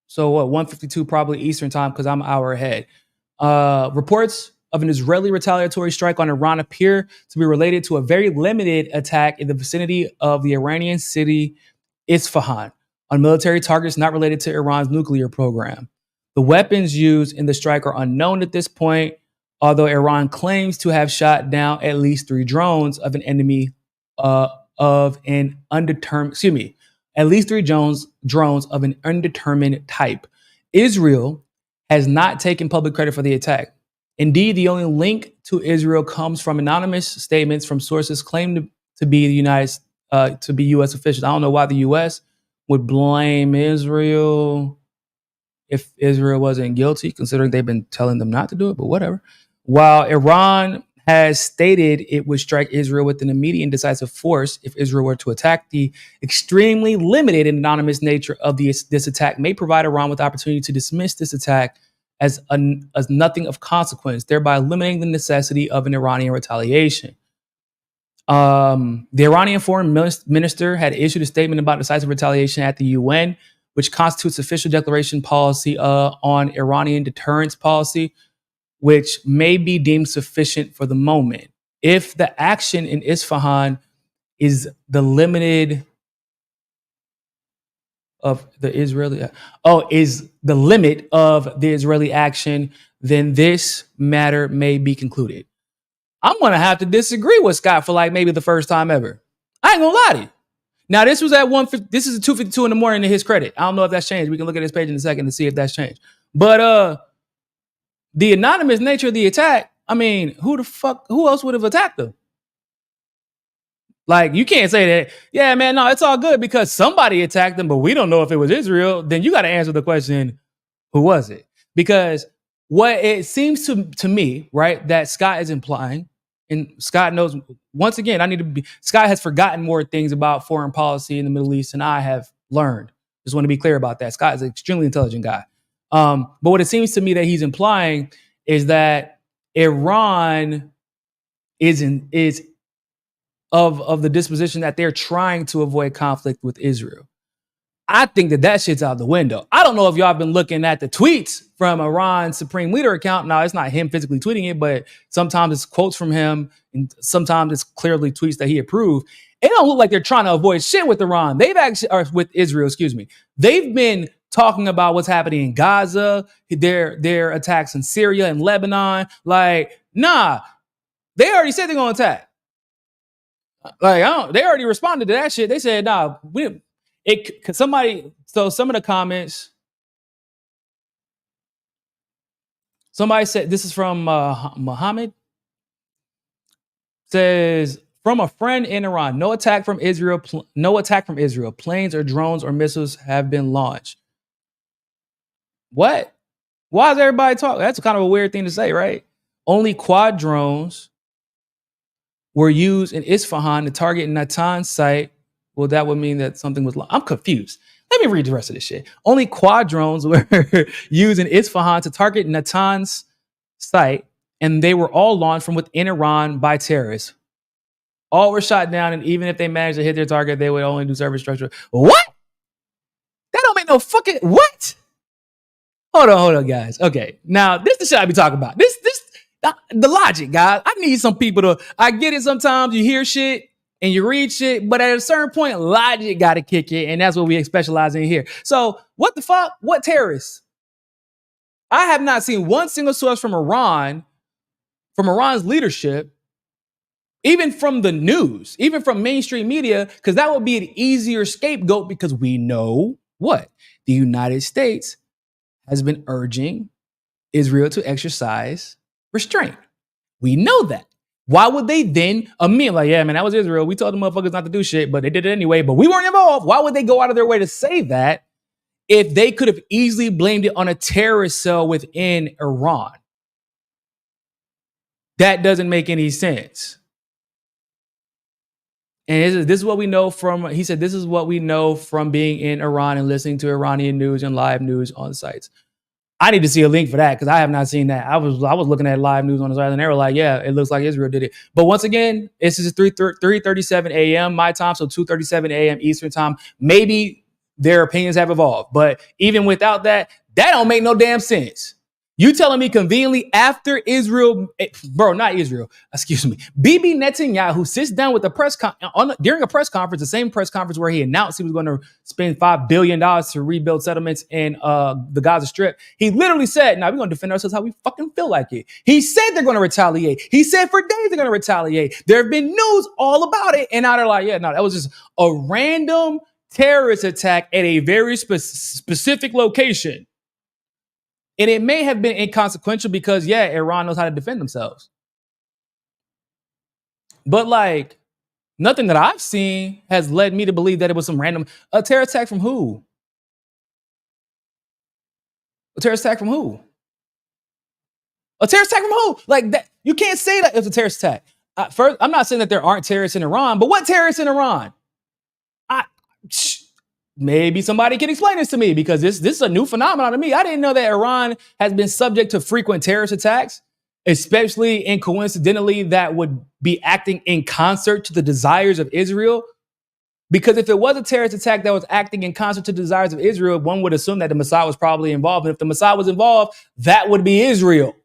So what? 1:52 probably Eastern time because I'm an hour ahead. Reports of an Israeli retaliatory strike on Iran appear to be related to a very limited attack in the vicinity of the Iranian city Isfahan on military targets not related to Iran's nuclear program. The weapons used in the strike are unknown at this point, although Iran claims to have shot down at least 3 drones of an enemy of an undetermined, at least 3 drones of an undetermined type. Israel has not taken public credit for the attack. Indeed, the only link to Israel comes from anonymous statements from sources claimed to be U.S. officials. I don't know why the U.S. would blame Israel if Israel wasn't guilty, considering they've been telling them not to do it, but whatever. While Iran has stated it would strike Israel with an immediate and decisive force if Israel were to attack, the extremely limited and anonymous nature of this attack may provide Iran with the opportunity to dismiss this attack as nothing of consequence, thereby eliminating the necessity of an Iranian retaliation. The Iranian foreign minister had issued a statement about decisive retaliation at the UN, which constitutes official declaration policy on Iranian deterrence policy, which may be deemed sufficient for the moment. If the action in Isfahan is the limit of the Israeli action, then this matter may be concluded. I'm gonna have to disagree with Scott for like maybe the first time ever. I ain't gonna lie to you. Now this was at 1:50. This is at 2:52 in the morning to his credit. I don't know if that's changed. We can look at his page in a second to see if that's changed. But the anonymous nature of the attack, I mean, who else would have attacked them? Like, you can't say that, yeah, man, no, it's all good because somebody attacked them, but we don't know if it was Israel. Then you got to answer the question, who was it? Because what it seems to me, right, that Scott is implying, and Scott knows, once again, Scott has forgotten more things about foreign policy in the Middle East than I have learned. Just want to be clear about that. Scott is an extremely intelligent guy. But what it seems to me that he's implying is that Iran is of the disposition that they're trying to avoid conflict with Israel. I think that shit's out the window. I don't know if y'all have been looking at the tweets from Iran's Supreme Leader account. Now, it's not him physically tweeting it, but sometimes it's quotes from him, and sometimes it's clearly tweets that he approved. It don't look like they're trying to avoid shit with Iran. With Israel, They've been talking about what's happening in Gaza, their attacks in Syria and Lebanon. Like, nah, they already said they're gonna attack. Like, they already responded to that shit. They said, nah, some of the comments, somebody said, this is from Muhammad, says, from a friend in Iran, no attack from Israel. Planes or drones or missiles have been launched. What? Why is everybody talking? That's kind of a weird thing to say, right? Only quad drones were used in Isfahan to target Natan's site. Well, that would mean that something was. I'm confused. Let me read the rest of this shit. Only quad drones were used in Isfahan to target Natan's site, and they were all launched from within Iran by terrorists. All were shot down, and even if they managed to hit their target, they would only do service structure. What? That don't make no fucking what? Hold on, guys. Okay, now this is the shit I be talking about. The logic, guys. I need some people to. I get it. Sometimes you hear shit and you read shit, but at a certain point, logic got to kick in, and that's what we specialize in here. So, what the fuck? What terrorists? I have not seen one single source from Iran's leadership, even from the news, even from mainstream media, because that would be an easier scapegoat because we know what? The United States has been urging Israel to exercise restraint. We know that. Why would they then admit, like, yeah, man, that was Israel. We told the motherfuckers not to do shit, but they did it anyway, but we weren't involved. Why would they go out of their way to say that if they could have easily blamed it on a terrorist cell within Iran. That doesn't make any sense. And this is what we know from, he said, this is what we know from being in Iran and listening to Iranian news and live news on sites. I need to see a link for that because I have not seen that. I was looking at live news on the site and they were like, yeah, it looks like Israel did it. But once again, this is 3:37 a.m. my time, so 2:37 a.m. Eastern time. Maybe their opinions have evolved. But even without that, that don't make no damn sense. You telling me conveniently after Israel, not Israel, excuse me, Bibi Netanyahu sits down with the during a press conference, the same press conference where he announced he was going to spend $5 billion to rebuild settlements in the Gaza Strip. He literally said, now we're going to defend ourselves how we fucking feel like it. He said they're going to retaliate. He said for days they're going to retaliate. There have been news all about it. And now they're like, yeah, no, that was just a random terrorist attack at a very specific location. And it may have been inconsequential because, yeah, Iran knows how to defend themselves. But like, nothing that I've seen has led me to believe that it was some random, a terror attack from who? A terror attack from who? A terror attack from who? Like that, you can't say that it's a terrorist attack. First, I'm not saying that there aren't terrorists in Iran, but what terrorists in Iran? Maybe somebody can explain this to me because this is a new phenomenon to me. I didn't know that Iran has been subject to frequent terrorist attacks, especially and coincidentally that would be acting in concert to the desires of Israel. Because if it was a terrorist attack that was acting in concert to the desires of Israel, one would assume that the Mossad was probably involved. And if the Mossad was involved, that would be Israel.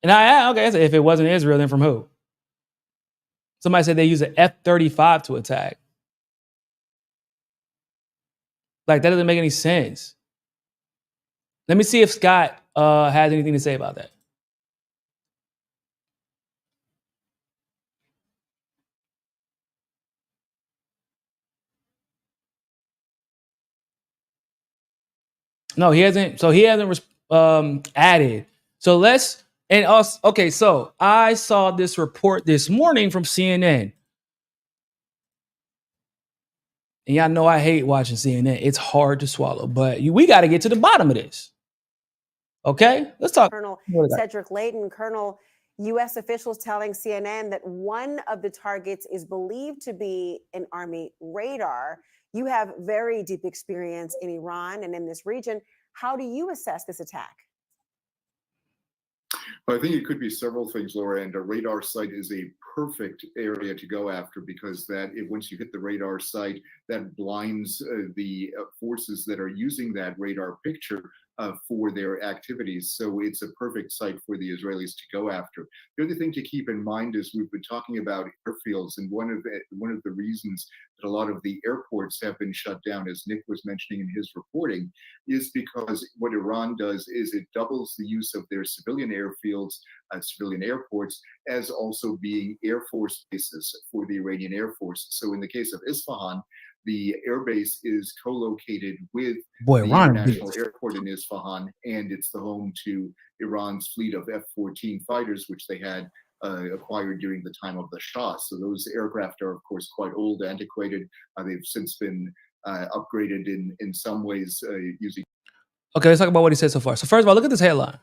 And I said, if it wasn't Israel, then from who? Somebody said they use an F-35 to attack. Like, that doesn't make any sense. Let me see if Scott has anything to say about that. No, he hasn't. So he hasn't added. So let's, and also, okay, so I saw this report this morning from CNN. And y'all know I hate watching CNN. It's hard to swallow, but we got to get to the bottom of this. Okay, let's talk. Colonel Cedric Layton, Colonel, U.S. officials telling CNN that one of the targets is believed to be an Army radar. You have very deep experience in Iran and in this region. How do you assess this attack? Well, I think it could be several things, Laura, and a radar site is a perfect area to go after because once you hit the radar site, that blinds the forces that are using that radar picture for their activities. So it's a perfect site for the Israelis to go after. The other thing to keep in mind is we've been talking about airfields, and one of the reasons that a lot of the airports have been shut down, as Nick was mentioning in his reporting, is because what Iran does is it doubles the use of their civilian airfields, civilian airports, as also being Air Force bases for the Iranian Air Force. So in the case of Isfahan, the airbase is co-located with the International Airport in Isfahan, and it's the home to Iran's fleet of F-14 fighters, which they had acquired during the time of the Shah. So those aircraft are, of course, quite old, antiquated. They've since been upgraded in some ways using. Okay, let's talk about what he said so far. So first of all, look at this headline.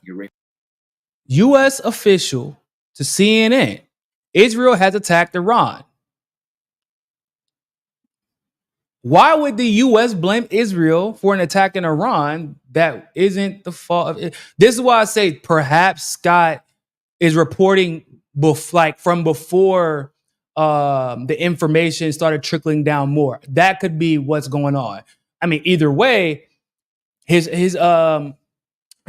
U.S. official to CNN. Israel has attacked Iran. Why would the U.S. blame Israel for an attack in Iran that isn't the fault of it? This is why I say perhaps Scott is reporting from before the information started trickling down more. That could be what's going on. I mean, either way, and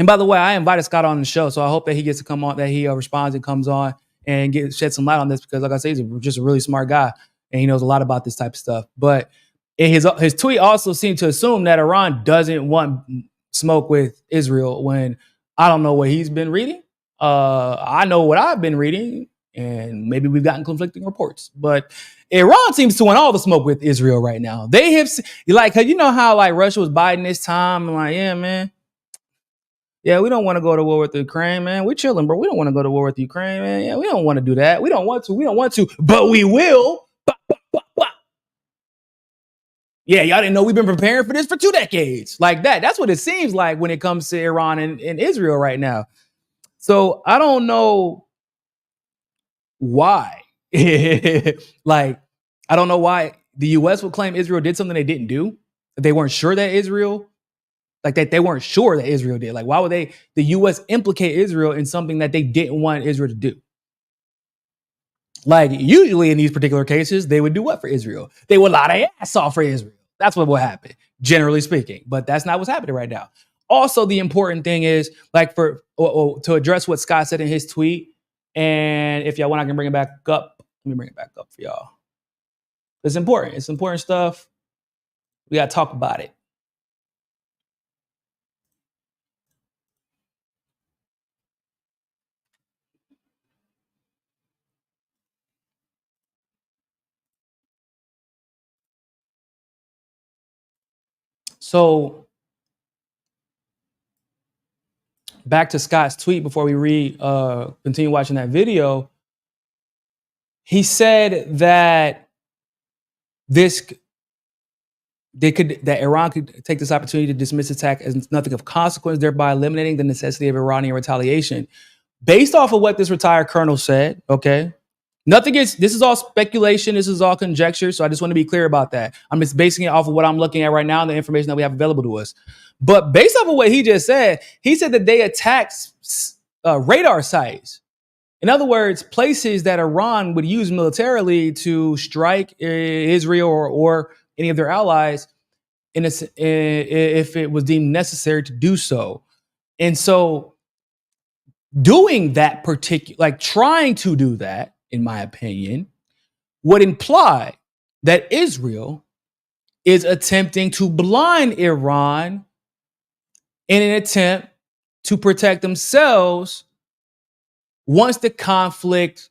by the way, I invited Scott on the show, so I hope that he gets to come on, that he responds and comes on and shed some light on this because, like I say, he's just a really smart guy and he knows a lot about this type of stuff. But his tweet also seemed to assume that Iran doesn't want smoke with Israel when I don't know what he's been reading. I know what I've been reading, and maybe we've gotten conflicting reports. But Iran seems to want all the smoke with Israel right now. They have, like, you know how like Russia was biding this time, and like, yeah, man. Yeah, we don't want to go to war with Ukraine, man. We're chilling, bro. We don't want to go to war with Ukraine, man. Yeah, we don't want to do that. We don't want to, but we will. Yeah, y'all didn't know we've been preparing for this for 2 decades. Like that. That's what it seems like when it comes to Iran and Israel right now. So I don't know why. Like, I don't know why the US would claim Israel did something they didn't do. They weren't sure that Israel, like that they weren't sure that Israel did. Like, why would the US implicate Israel in something that they didn't want Israel to do? Like, usually in these particular cases, they would do what for Israel? They would lie their ass off for Israel. That's what will happen, generally speaking. But that's not what's happening right now. Also, the important thing is, like, to address what Scott said in his tweet, and if y'all want, I can bring it back up. Let me bring it back up for y'all. It's important. It's important stuff. We got to talk about it. So back to Scott's tweet before we continue watching that video. He said that that Iran could take this opportunity to dismiss attack as nothing of consequence, thereby eliminating the necessity of Iranian retaliation. Based off of what this retired colonel said, okay, this is all speculation, this is all conjecture, so I just want to be clear about that. I'm just basing it off of what I'm looking at right now and the information that we have available to us. But based off of what he just said, he said that they attacked radar sites. In other words, places that Iran would use militarily to strike Israel or any of their allies if it was deemed necessary to do so. And so doing that trying to do that, in my opinion, would imply that Israel is attempting to blind Iran in an attempt to protect themselves once the conflict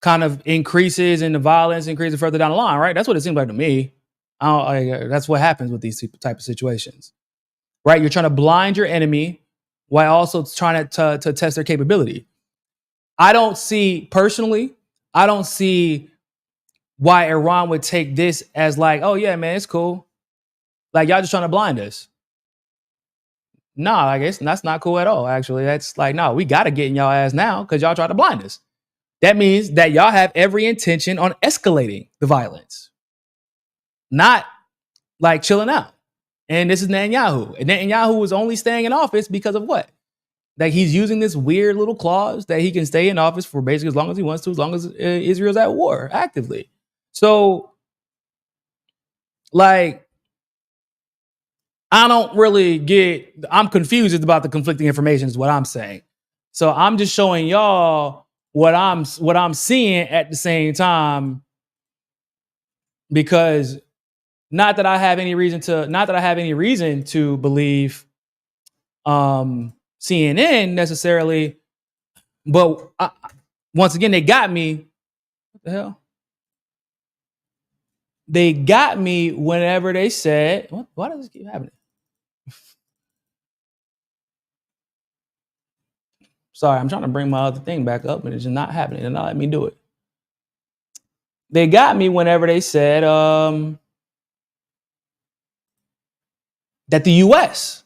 kind of increases and the violence increases further down the line, right? That's what it seems like to me. That's what happens with these type of situations, right? You're trying to blind your enemy while also trying to test their capability. I don't see why Iran would take this as like, oh yeah, man, it's cool. Like, y'all just trying to blind us. Nah, I guess that's not cool at all, actually. That's like, no, we got to get in y'all ass now because y'all try to blind us. That means that y'all have every intention on escalating the violence, not like chilling out. And this is Netanyahu. And Netanyahu is only staying in office because of what? Like, he's using this weird little clause that he can stay in office for basically as long as he wants to, as long as Israel's at war actively. So, like, I'm confused about the conflicting information is what I'm saying. So I'm just showing y'all what I'm seeing at the same time, because not that I have any reason to believe CNN necessarily, but once again, they got me. What the hell? They got me whenever they said, why does this keep happening? Sorry, I'm trying to bring my other thing back up and it's just not happening. They're not letting me do it. They got me whenever they said that the US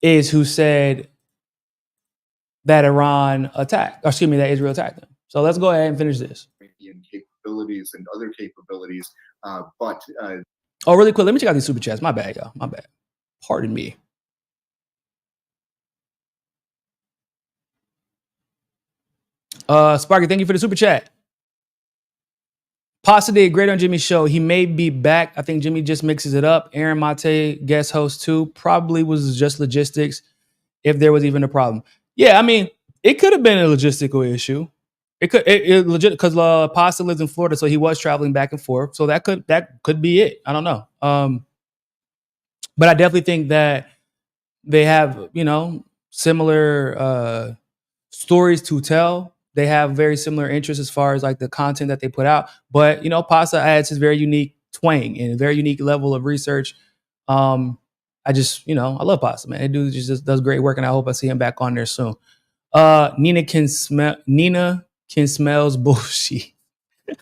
is who said that that Israel attacked them. So let's go ahead and finish this. Capabilities and other capabilities, oh, really quick, let me check out these super chats. My bad, y'all. My bad. Pardon me. Sparky, thank you for the super chat. Pasta did great on Jimmy's show. He may be back. I think Jimmy just mixes it up. Aaron Mate, guest host too. Probably was just logistics, if there was even a problem. Yeah, I mean, it could have been a logistical issue. It could legit because Pasta lives in Florida, so he was traveling back and forth. So that could be it. I don't know. But I definitely think that they have, similar stories to tell. They have very similar interests as far as like the content that they put out. But, Pasta adds his very unique twang and a very unique level of research. I love Pasta, man. That dude just does great work, and I hope I see him back on there soon. Nina can smells bullshit.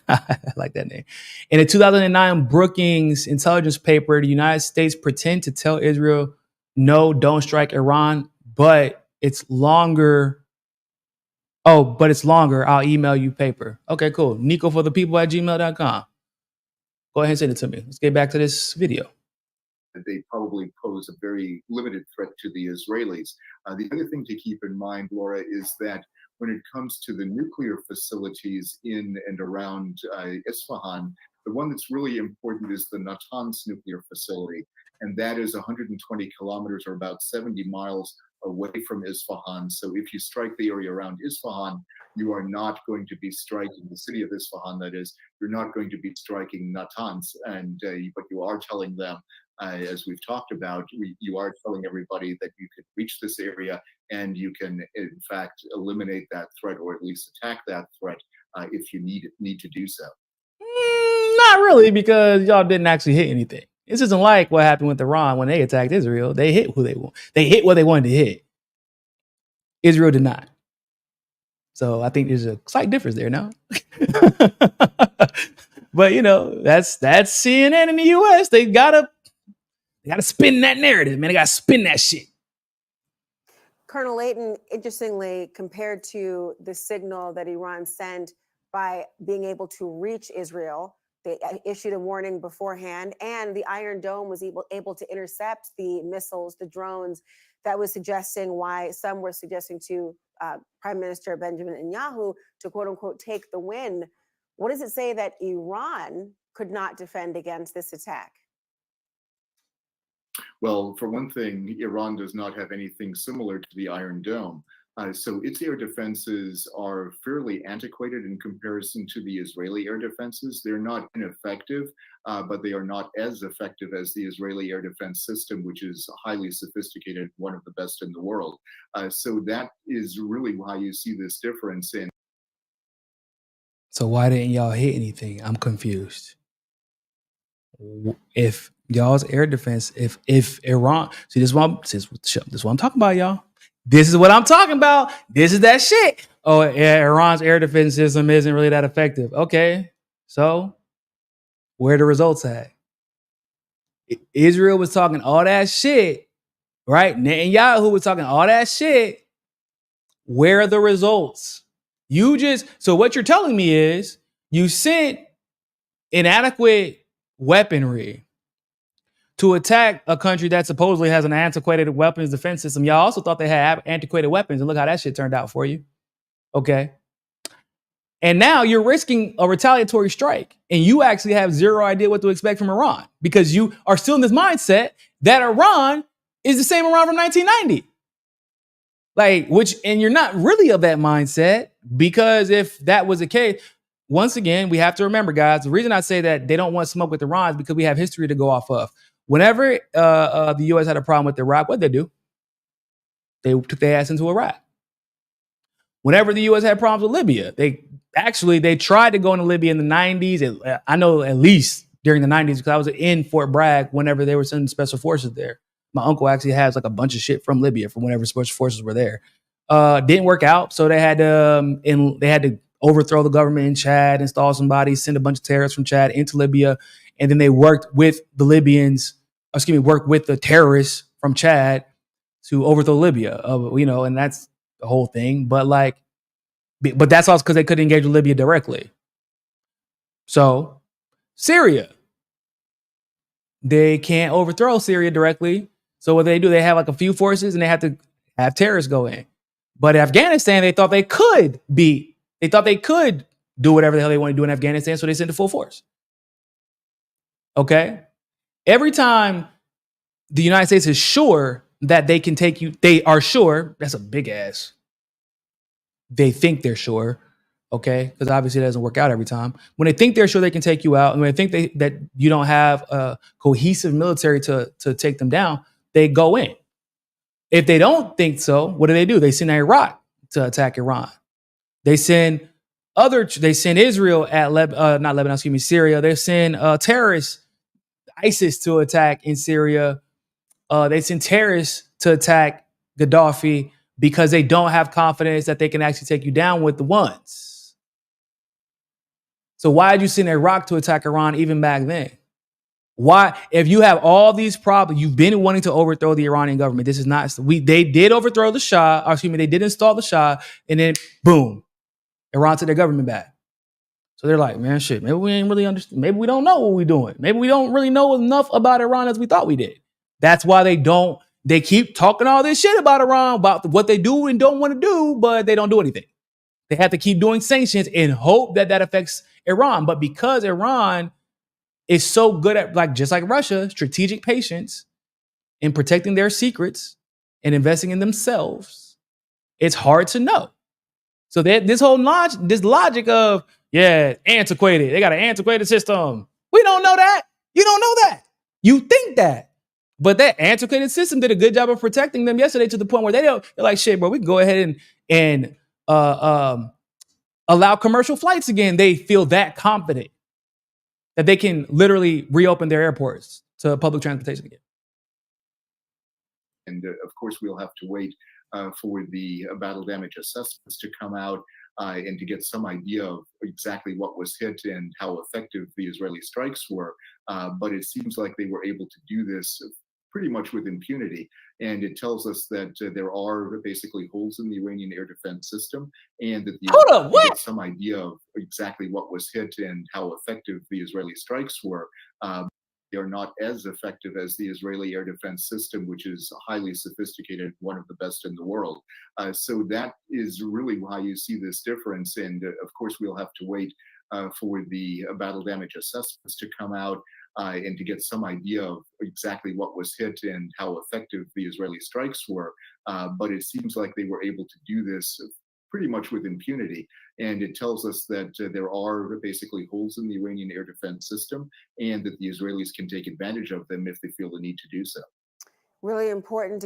I like that name. In a 2009 Brookings intelligence paper, the United States pretend to tell Israel, no, don't strike Iran, but it's longer. Oh, but it's longer. I'll email you paper. Okay, cool. Niko for the people at gmail.com. Go ahead and send it to me. Let's get back to this video. They probably pose a very limited threat to the Israelis. The other thing to keep in mind, Laura, is that when it comes to the nuclear facilities in and around Isfahan, the one that's really important is the Natanz nuclear facility. And that is 120 kilometers or about 70 miles away from Isfahan. So if you strike the area around Isfahan, you are not going to be striking the city of Isfahan, that is, you're not going to be striking Natanz. And but you are telling them, as we've talked about, you are telling everybody that you can reach this area and you can, in fact, eliminate that threat or at least attack that threat if you need to do so. Not really, because y'all didn't actually hit anything. This isn't like what happened with Iran when they attacked Israel. They hit who they want. They hit what they wanted to hit. Israel did not. So I think there's a slight difference there now. But you know, that's CNN in the US. They gotta spin that narrative, man. They gotta spin that shit. Colonel Layton, interestingly, compared to the signal that Iran sent by being able to reach Israel, they issued a warning beforehand, and the Iron Dome was able to intercept the missiles, the drones. That was suggesting why some were suggesting to Prime Minister Benjamin Netanyahu to, quote unquote, take the win. What does it say that Iran could not defend against this attack? Well, for one thing, Iran does not have anything similar to the Iron Dome. So its air defenses are fairly antiquated in comparison to the Israeli air defenses. They're not ineffective, but they are not as effective as the Israeli air defense system, which is highly sophisticated, one of the best in the world. So that is really why you see this difference in. So why didn't y'all hit anything? I'm confused. If y'all's air defense, if Iran, see this is what I'm talking about, y'all. This is what I'm talking about. This is that shit. Oh, yeah, Iran's air defense system isn't really that effective. Okay, so where are the results at? Israel was talking all that shit, right? Netanyahu was talking all that shit. Where are the results? So what you're telling me is you sent inadequate weaponry to attack a country that supposedly has an antiquated weapons defense system. Y'all also thought they had antiquated weapons, and look how that shit turned out for you. Okay. And now you're risking a retaliatory strike, and you actually have zero idea what to expect from Iran because you are still in this mindset that Iran is the same Iran from 1990. And you're not really of that mindset, because if that was the case, once again, we have to remember, guys, the reason I say that they don't want smoke with Iran is because we have history to go off of. Whenever the U.S. had a problem with Iraq, what'd they do? They took their ass into Iraq. Whenever the U.S. had problems with Libya, they tried to go into Libya in the 90s. I know at least during the 90s, because I was in Fort Bragg whenever they were sending special forces there. My uncle actually has like a bunch of shit from Libya from whenever special forces were there. Didn't work out, so they had to overthrow the government in Chad, install somebody, send a bunch of terrorists from Chad into Libya, and then they worked with the terrorists from Chad to overthrow Libya. And that's the whole thing. But that's also because they couldn't engage with Libya directly. So Syria, they can't overthrow Syria directly. So what they do, they have like a few forces, and they have to have terrorists go in. But Afghanistan, they thought they could do whatever the hell they want to do in Afghanistan, so they sent a full force. Okay? Every time the United States is sure that they can take you, they are sure, that's a big ass. They think they're sure, okay? Because obviously it doesn't work out every time. When they think they're sure they can take you out, and when they think that you don't have a cohesive military to take them down, they go in. If they don't think so, what do? They send Iraq to attack Iran. They send Israel at Syria. They send terrorists, ISIS, to attack in Syria. They send terrorists to attack Gaddafi because they don't have confidence that they can actually take you down with the ones. So why did you send Iraq to attack Iran even back then? Why, if you have all these problems, you've been wanting to overthrow the Iranian government. This is not, they did overthrow the Shah, or excuse me, they did install the Shah, and then boom, Iran took their government back. So they're like, man, shit, maybe we ain't really understand. Maybe we don't know what we're doing. Maybe we don't really know enough about Iran as we thought we did. That's why they keep talking all this shit about Iran, about what they do and don't want to do, but they don't do anything. They have to keep doing sanctions and hope that affects Iran. But because Iran is so good at, like, just like Russia, strategic patience in protecting their secrets and investing in themselves, it's hard to know. So this whole logic of, yeah, antiquated. They got an antiquated system. We don't know that. You don't know that. You think that. But that antiquated system did a good job of protecting them yesterday to the point where they're like, shit, bro, we can go ahead and allow commercial flights again. They feel that confident that they can literally reopen their airports to public transportation again. And of course, we'll have to wait for the battle damage assessments to come out and to get some idea of exactly what was hit and how effective the Israeli strikes were. But it seems like they were able to do this pretty much with impunity. And it tells us that there are basically holes in the Iranian air defense system, and that get some idea of exactly what was hit and how effective the Israeli strikes were. They are not as effective as the Israeli air defense system, which is highly sophisticated, one of the best in the world. So that is really why you see this difference. And of course, we'll have to wait for the battle damage assessments to come out and to get some idea of exactly what was hit and how effective the Israeli strikes were. But it seems like they were able to do this pretty much with impunity. And it tells us that there are basically holes in the Iranian air defense system, and that the Israelis can take advantage of them if they feel the need to do so. Really important.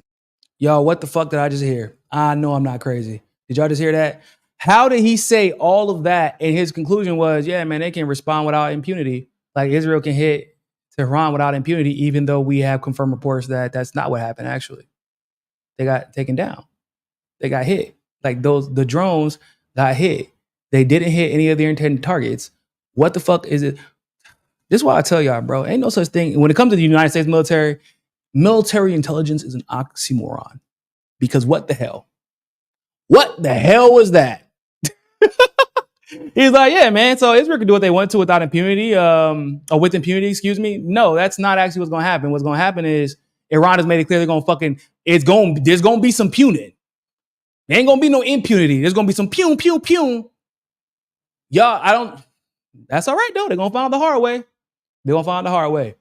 Yo, what the fuck did I just hear? I know I'm not crazy. Did y'all just hear that? How did he say all of that? And his conclusion was, yeah, man, they can respond without impunity. Like, Israel can hit Tehran without impunity, even though we have confirmed reports that that's not what happened, actually. They got taken down. They got hit. Like, the drones got hit. They didn't hit any of their intended targets. What the fuck is it? This is why I tell y'all, bro, ain't no such thing. When it comes to the United States military intelligence is an oxymoron. Because what the hell? What the hell was that? He's like, yeah, man, so Israel can do what they want to without impunity, or with impunity, excuse me. No, that's not actually what's going to happen. What's going to happen is Iran has made it clear they're going to there's going to be some puning. There ain't going to be no impunity. There's going to be some pew. Y'all, that's all right, though. They're going to find the hard way. They're going to find the hard way.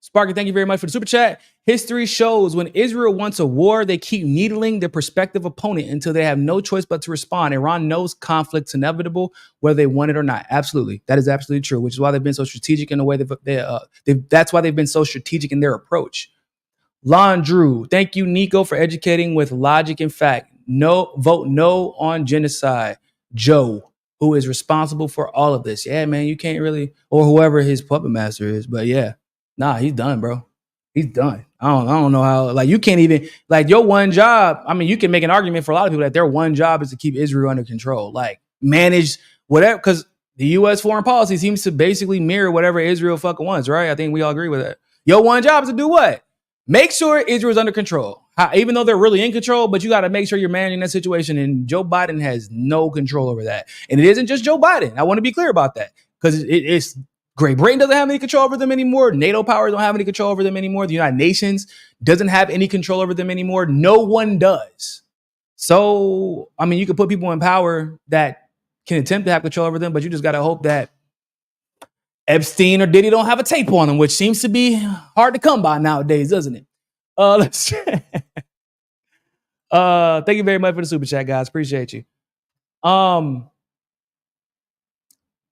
Sparky, thank you very much for the super chat. History shows when Israel wants a war, they keep needling their prospective opponent until they have no choice but to respond. Iran knows conflict's inevitable, whether they want it or not. Absolutely. That is absolutely true, which is why they've been so strategic in the way that's why they've been so strategic in their approach. Lon Drew, thank you, Niko, for educating with logic and fact. No, vote no on genocide. Joe, who is responsible for all of this. Yeah, man, you can't really, or whoever his puppet master is, but yeah. Nah, he's done, bro. He's done. I don't know how, like, you can't even, like, your one job, I mean, you can make an argument for a lot of people that their one job is to keep Israel under control, like, manage whatever, because the U.S. foreign policy seems to basically mirror whatever Israel fucking wants, right? I think we all agree with that. Your one job is to do what? Make sure Israel's under control. Even though they're really in control, but you got to make sure you're managing that situation, and Joe Biden has no control over that. And it isn't just Joe Biden. I want to be clear about that, because it's Great Britain doesn't have any control over them anymore. NATO powers don't have any control over them anymore. The United Nations doesn't have any control over them anymore. No one does. So, I mean, you can put people in power that can attempt to have control over them, but you just got to hope that Epstein or Diddy don't have a tape on them, which seems to be hard to come by nowadays, doesn't it? Let's thank you very much for the super chat, guys. Appreciate you.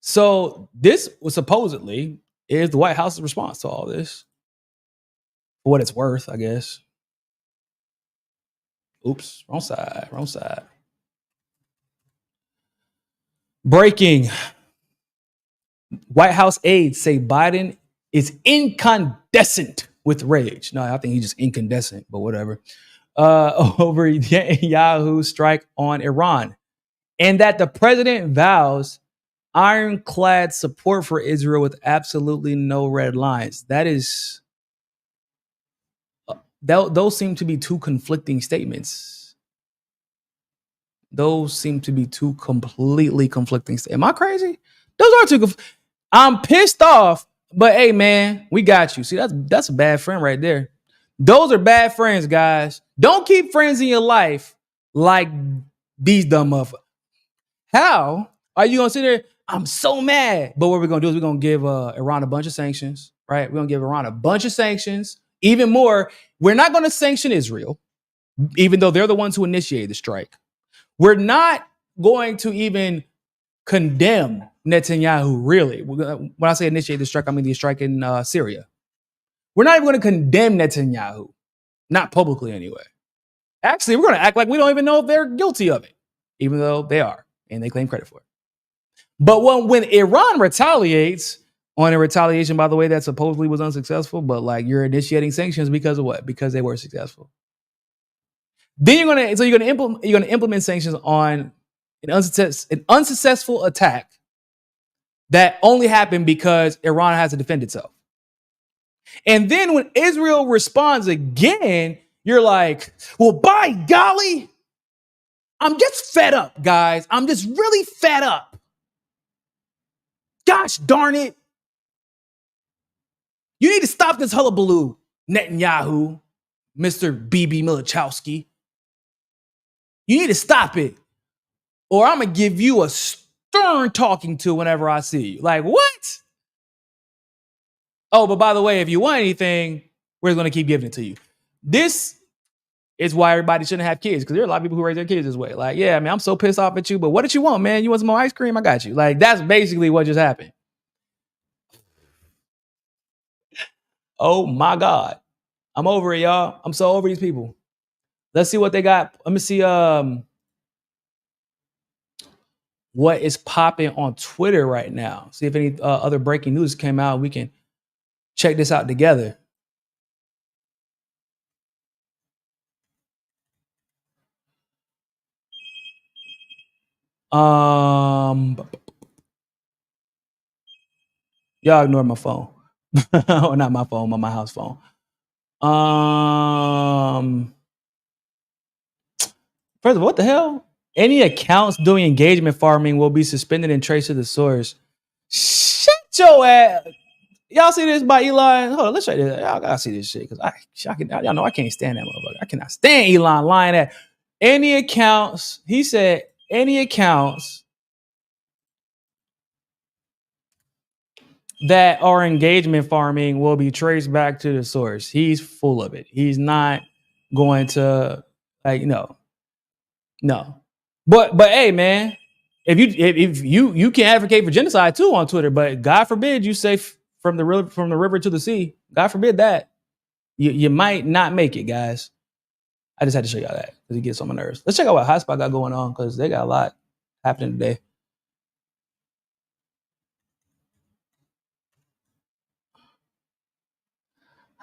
So this was supposedly is the White House's response to all this. For what it's worth, I guess. Oops, wrong side. Breaking. White House aides say Biden is incandescent with rage. No, I think he's just incandescent, but whatever. Over Yahoo's strike on Iran. and that the president vows ironclad support for Israel with absolutely no red lines. That is, those seem to be two conflicting statements. Those seem to be two completely conflicting statements. Am I crazy? Those are two. I'm pissed off, but hey, man, we got you. See, that's a bad friend right there. Those are bad friends, guys. Don't keep friends in your life like these dumb motherfuckers. How are you gonna sit there? I'm so mad. But what we're gonna do is we're gonna give Iran a bunch of sanctions, right? We're gonna give Iran a bunch of sanctions. Even more, we're not gonna sanction Israel, even though they're the ones who initiated the strike. We're not going to even condemn Netanyahu, really. When I say initiate the strike, I mean the strike in Syria. We're not even going to condemn Netanyahu, not publicly anyway. Actually, we're going to act like we don't even know if they're guilty of it, even though they are, and they claim credit for it. But when Iran retaliates on a retaliation, by the way, that supposedly was unsuccessful, but like you're initiating sanctions because of what? Because they were successful. Then you're gonna implement sanctions on an unsuccessful attack that only happened because Iran has to defend itself. And then when Israel responds again, you're like, well, by golly, I'm just fed up, guys. I'm just really fed up. Gosh darn it. You need to stop this hullabaloo, Netanyahu, Mr. BB Milichowski. You need to stop it, or I'm going to give you a stern talking to whenever I see you. Like, what? Oh, but by the way, if you want anything, we're going to keep giving it to you. This is why everybody shouldn't have kids, because there are a lot of people who raise their kids this way. Like, yeah, I mean, I'm so pissed off at you, but what did you want, man? You want some more ice cream? I got you. Like, that's basically what just happened. Oh, my God. I'm over it, y'all. I'm so over these people. Let's see what they got. Let me see what is popping on Twitter right now. See if any other breaking news came out. We can check this out together. Y'all ignore my phone. Not my phone, but my house phone. First of all, what the hell? Any accounts doing engagement farming will be suspended and traced to the source. Shut your ass. Y'all see this by Elon? Hold on, let's check this. Y'all gotta see this shit because y'all know I can't stand that motherfucker. I cannot stand Elon lying at any accounts. He said any accounts that are engagement farming will be traced back to the source. He's full of it. He's not going to no. But hey, man, if you can advocate for genocide too on Twitter, but God forbid you say from the river to the sea. God forbid that. You might not make it, guys. I just had to show y'all that because it gets on my nerves. Let's check out what Hotspot got going on because they got a lot happening today.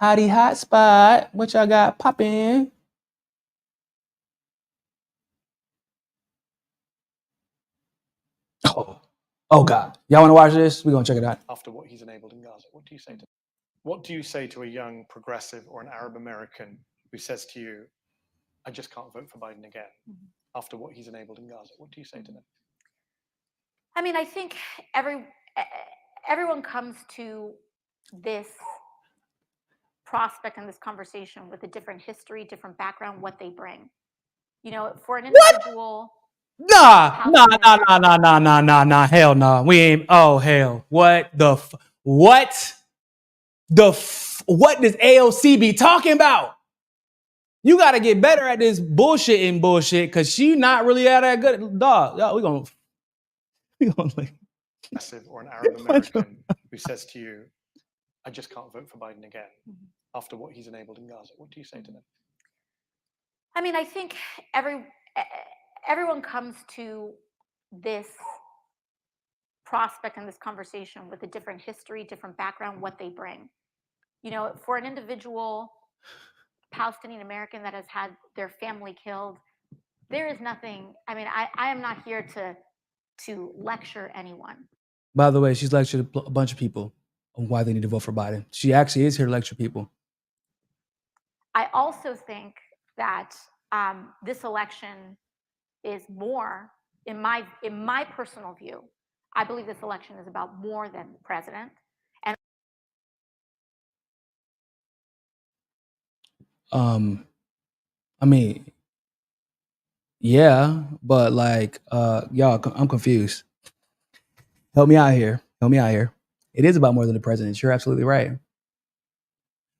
Hottie Hotspot, what y'all got popping? Oh God. Y'all want to watch this? We're going to check it out. After what he's enabled in Gaza, what do you say to him? What do you say to a young progressive or an Arab American who says to you, I just can't vote for Biden again after what he's enabled in Gaza? What do you say to them? I mean, I think everyone comes to this prospect and this conversation with a different history, different background, what they bring. You know, for an individual. Nah. Hell no. We ain't. Oh hell. What does AOC be talking about? You got to get better at this bullshit because she not really that good. Dog, y'all, we gonna Progressive or an Arab American who says to you, I just can't vote for Biden again after what he's enabled in Gaza. What do you say to them? I mean, I think everyone comes to this prospect and this conversation with a different history, different background, what they bring. You know, for an individual Palestinian American that has had their family killed, there is nothing. I mean, I am not here to lecture anyone. By the way, she's lectured a bunch of people on why they need to vote for Biden. She actually is here to lecture people. I also think that this election is more, in my personal view, I believe this election is about more than the president. And I mean, yeah, but like, y'all, I'm confused. Help me out here. It is about more than the president. You're absolutely right.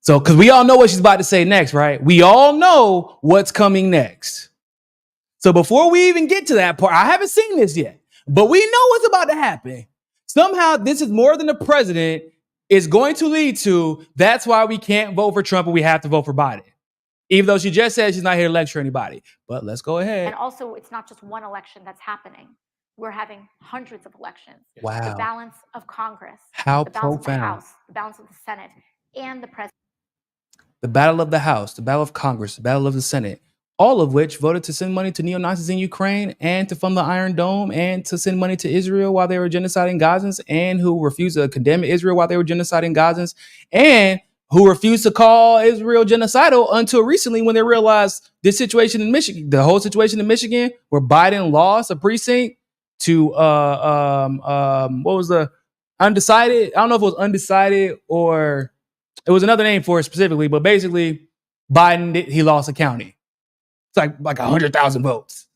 So, because we all know what she's about to say next, right? We all know what's coming next. So before we even get to that part, I haven't seen this yet, but we know what's about to happen. Somehow this is more than the president is going to lead to. That's why we can't vote for Trump and we have to vote for Biden. Even though she just said she's not here to lecture anybody. But let's go ahead. And also, it's not just one election that's happening. We're having hundreds of elections. Wow. The balance of Congress. How the balance profound. Of the House, the balance of the Senate, and the president. The battle of the House, the battle of Congress, the battle of the Senate, all of which voted to send money to neo-Nazis in Ukraine and to fund the Iron Dome and to send money to Israel while they were genociding Gazans, and who refused to condemn Israel while they were genociding Gazans, and who refused to call Israel genocidal until recently when they realized this situation in Michigan, the whole situation in Michigan, where Biden lost a precinct to what was the undecided? I don't know if it was undecided or it was another name for it specifically, but basically Biden, he lost a county. It's like 100,000 votes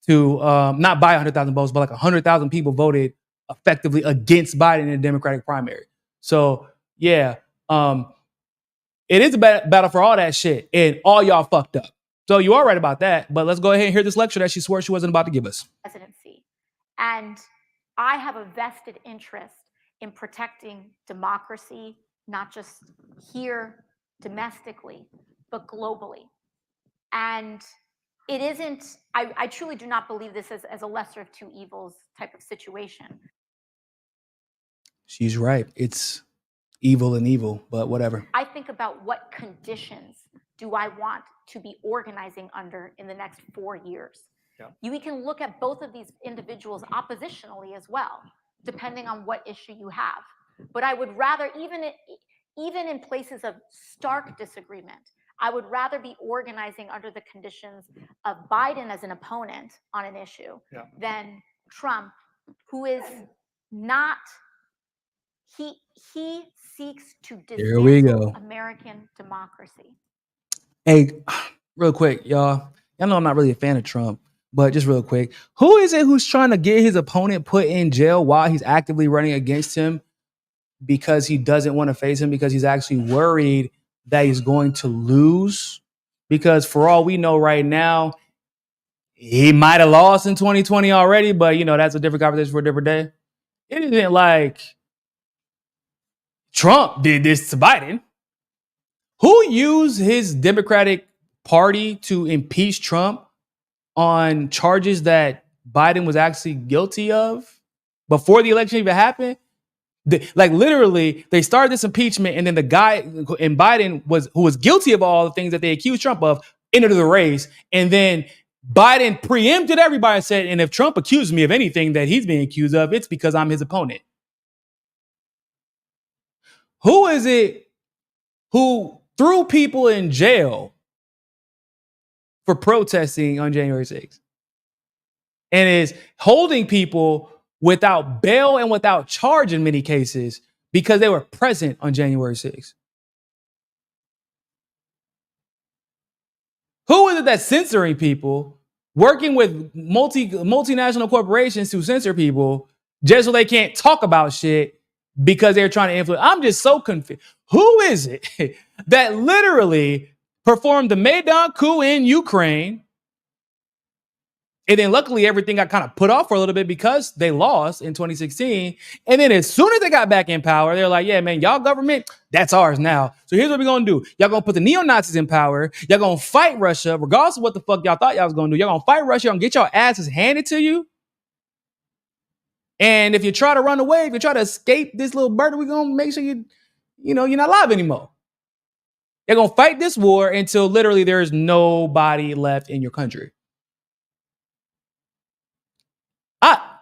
to not by 100,000 votes, but like 100,000 people voted effectively against Biden in the Democratic primary. So yeah, it is a battle for all that shit, and all y'all fucked up. So you are right about that, but let's go ahead and hear this lecture that she swore she wasn't about to give us. Presidency. And I have a vested interest in protecting democracy, not just here domestically, but globally. And it isn't, I truly do not believe this as a lesser of two evils type of situation. She's right. It's evil and evil, but whatever. I think about what conditions do I want to be organizing under in the next 4 years. Yeah. We can look at both of these individuals oppositionally as well, depending on what issue you have. But I would rather, even in places of stark disagreement, I would rather be organizing under the conditions of Biden as an opponent on an issue than Trump, who is not, he seeks to dismantle American democracy. Hey, real quick, y'all. Y'all know I'm not really a fan of Trump, but just real quick, who is it who's trying to get his opponent put in jail while he's actively running against him because he doesn't want to face him, because he's actually worried that he's going to lose? Because for all we know right now, he might have lost in 2020 already, but you know, that's a different conversation for a different day. It isn't like Trump did this to Biden. Who used his Democratic Party to impeach Trump on charges that Biden was actually guilty of before the election even happened? Like literally, they started this impeachment, and then the guy in Biden who was guilty of all the things that they accused Trump of entered the race, and then Biden preempted everybody and said, and if Trump accused me of anything that he's being accused of, it's because I'm his opponent. Who is it who threw people in jail for protesting on January 6th and is holding people without bail and without charge in many cases because they were present on January 6th? Who is it that's censoring people, working with multinational corporations to censor people just so they can't talk about shit because they're trying to influence? I'm just so confused. Who is it that literally performed the Maidan coup in Ukraine? And then luckily everything got kind of put off for a little bit because they lost in 2016. And then as soon as they got back in power, they're like, yeah, man, y'all government, that's ours now. So here's what we're going to do. Y'all going to put the neo-Nazis in power. Y'all going to fight Russia, regardless of what the fuck y'all thought y'all was going to do. Y'all going to fight Russia and get your asses handed to you. And if you try to run away, if you try to escape this little bird, we're going to make sure you're not alive anymore. They're going to fight this war until literally there is nobody left in your country.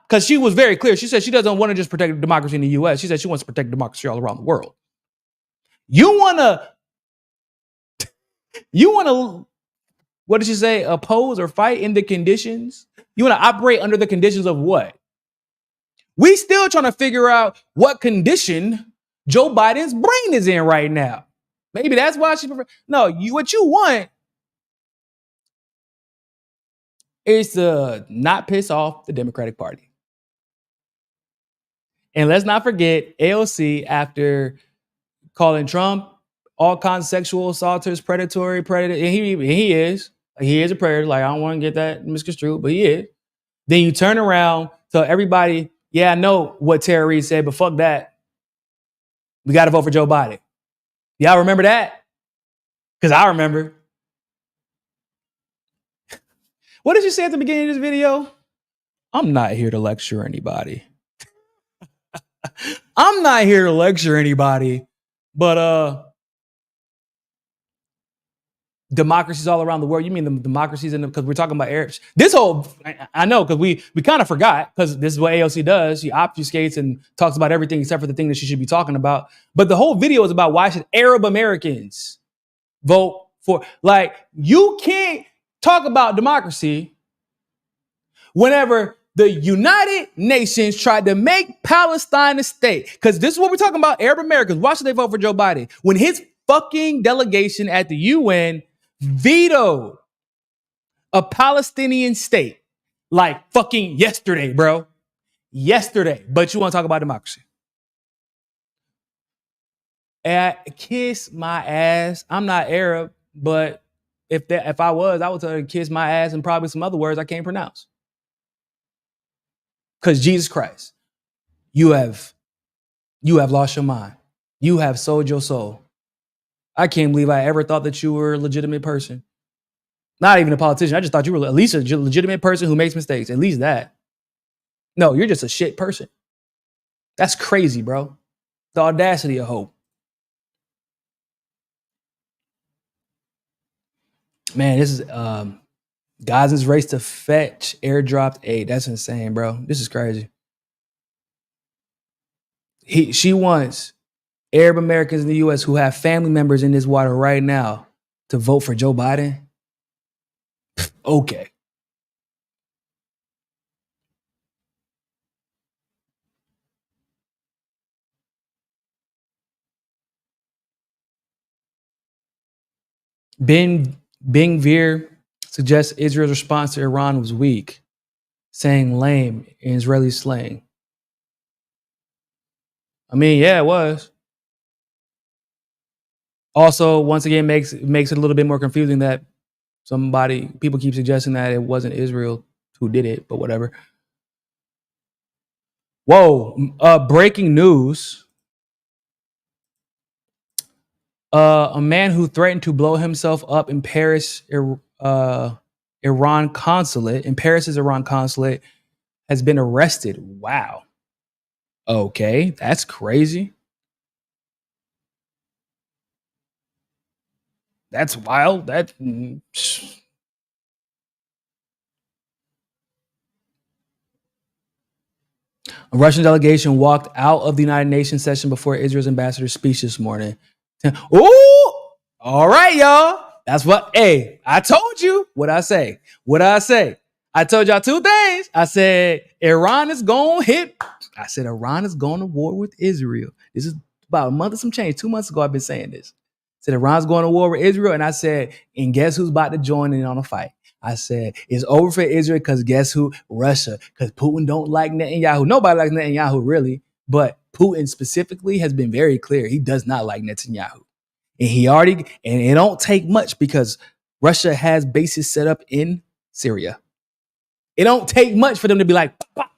Because she was very clear. She said she doesn't want to just protect democracy in the U.S. She said she wants to protect democracy all around the world. You want to, what did she say? Oppose or fight in the conditions? You want to operate under the conditions of what? We still trying to figure out what condition Joe Biden's brain is in right now. Maybe that's why she prefer. No, what you want is to not piss off the Democratic Party. And let's not forget AOC, after calling Trump all kinds of sexual assaulters, predatory, predator, and he is a predator. Like, I don't want to get that misconstrued, but he is. Then you turn around, tell everybody, yeah, I know what Tara Reid said, but fuck that. We got to vote for Joe Biden. Y'all remember that? Because I remember. What did you say at the beginning of this video? I'm not here to lecture anybody. I'm not here to lecture anybody, but democracies all around the world. You mean the democracies because we're talking about Arabs. This whole, I know, because we kind of forgot, because this is what AOC does. She obfuscates and talks about everything except for the thing that she should be talking about. But the whole video is about why should Arab Americans vote for, like, you can't talk about democracy whenever the United Nations tried to make Palestine a state. Because this is what we're talking about, Arab Americans. Why should they vote for Joe Biden? When his fucking delegation at the UN vetoed a Palestinian state like fucking yesterday, bro. Yesterday. But you want to talk about democracy. Kiss my ass. I'm not Arab, but if I was, I would tell her to kiss my ass and probably some other words I can't pronounce. Because Jesus Christ, you have lost your mind. You have sold your soul. I can't believe I ever thought that you were a legitimate person. Not even a politician. I just thought you were at least a legitimate person who makes mistakes. At least that. No, you're just a shit person. That's crazy, bro. The audacity of hope. Man, this is Gaza's race to fetch airdropped aid. That's insane, bro. This is crazy. She wants Arab Americans in the U.S. who have family members in this water right now to vote for Joe Biden. Okay. Ben Gvir suggests Israel's response to Iran was weak, saying lame in Israeli slang. I mean, yeah, it was. Also, once again, makes it a little bit more confusing that people keep suggesting that it wasn't Israel who did it, but whatever. Whoa, breaking news. A man who threatened to blow himself up in Paris, Iran consulate, in Paris's Iran consulate, has been arrested. Wow. Okay, that's crazy. That's wild. A Russian delegation walked out of the United Nations session before Israel's ambassador's speech this morning. Ooh, all right, y'all. That's what, hey, I told you what I say. I told y'all two things. I said, Iran is going to hit. I said, Iran is going to war with Israel. This is about a month or some change. 2 months ago, I've been saying this. I said, Iran's going to war with Israel. And I said, and guess who's about to join in on a fight? I said, it's over for Israel because guess who? Russia. Because Putin don't like Netanyahu. Nobody likes Netanyahu, really. But Putin specifically has been very clear. He does not like Netanyahu. And it don't take much because Russia has bases set up in Syria. It don't take much for them to be like, pop, pop.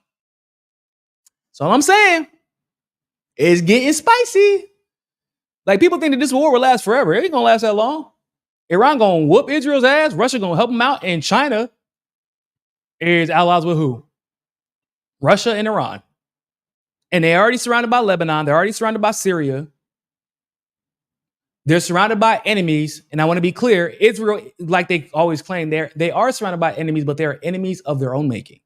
So all I'm saying is getting spicy. Like, people think that this war will last forever. It ain't gonna last that long. Iran gonna whoop Israel's ass. Russia gonna help them out. And China is allies with who? Russia and Iran. And they're already surrounded by Lebanon. They're already surrounded by Syria. They're surrounded by enemies. And I want to be clear, Israel, like they always claim, they are surrounded by enemies, but they are enemies of their own making.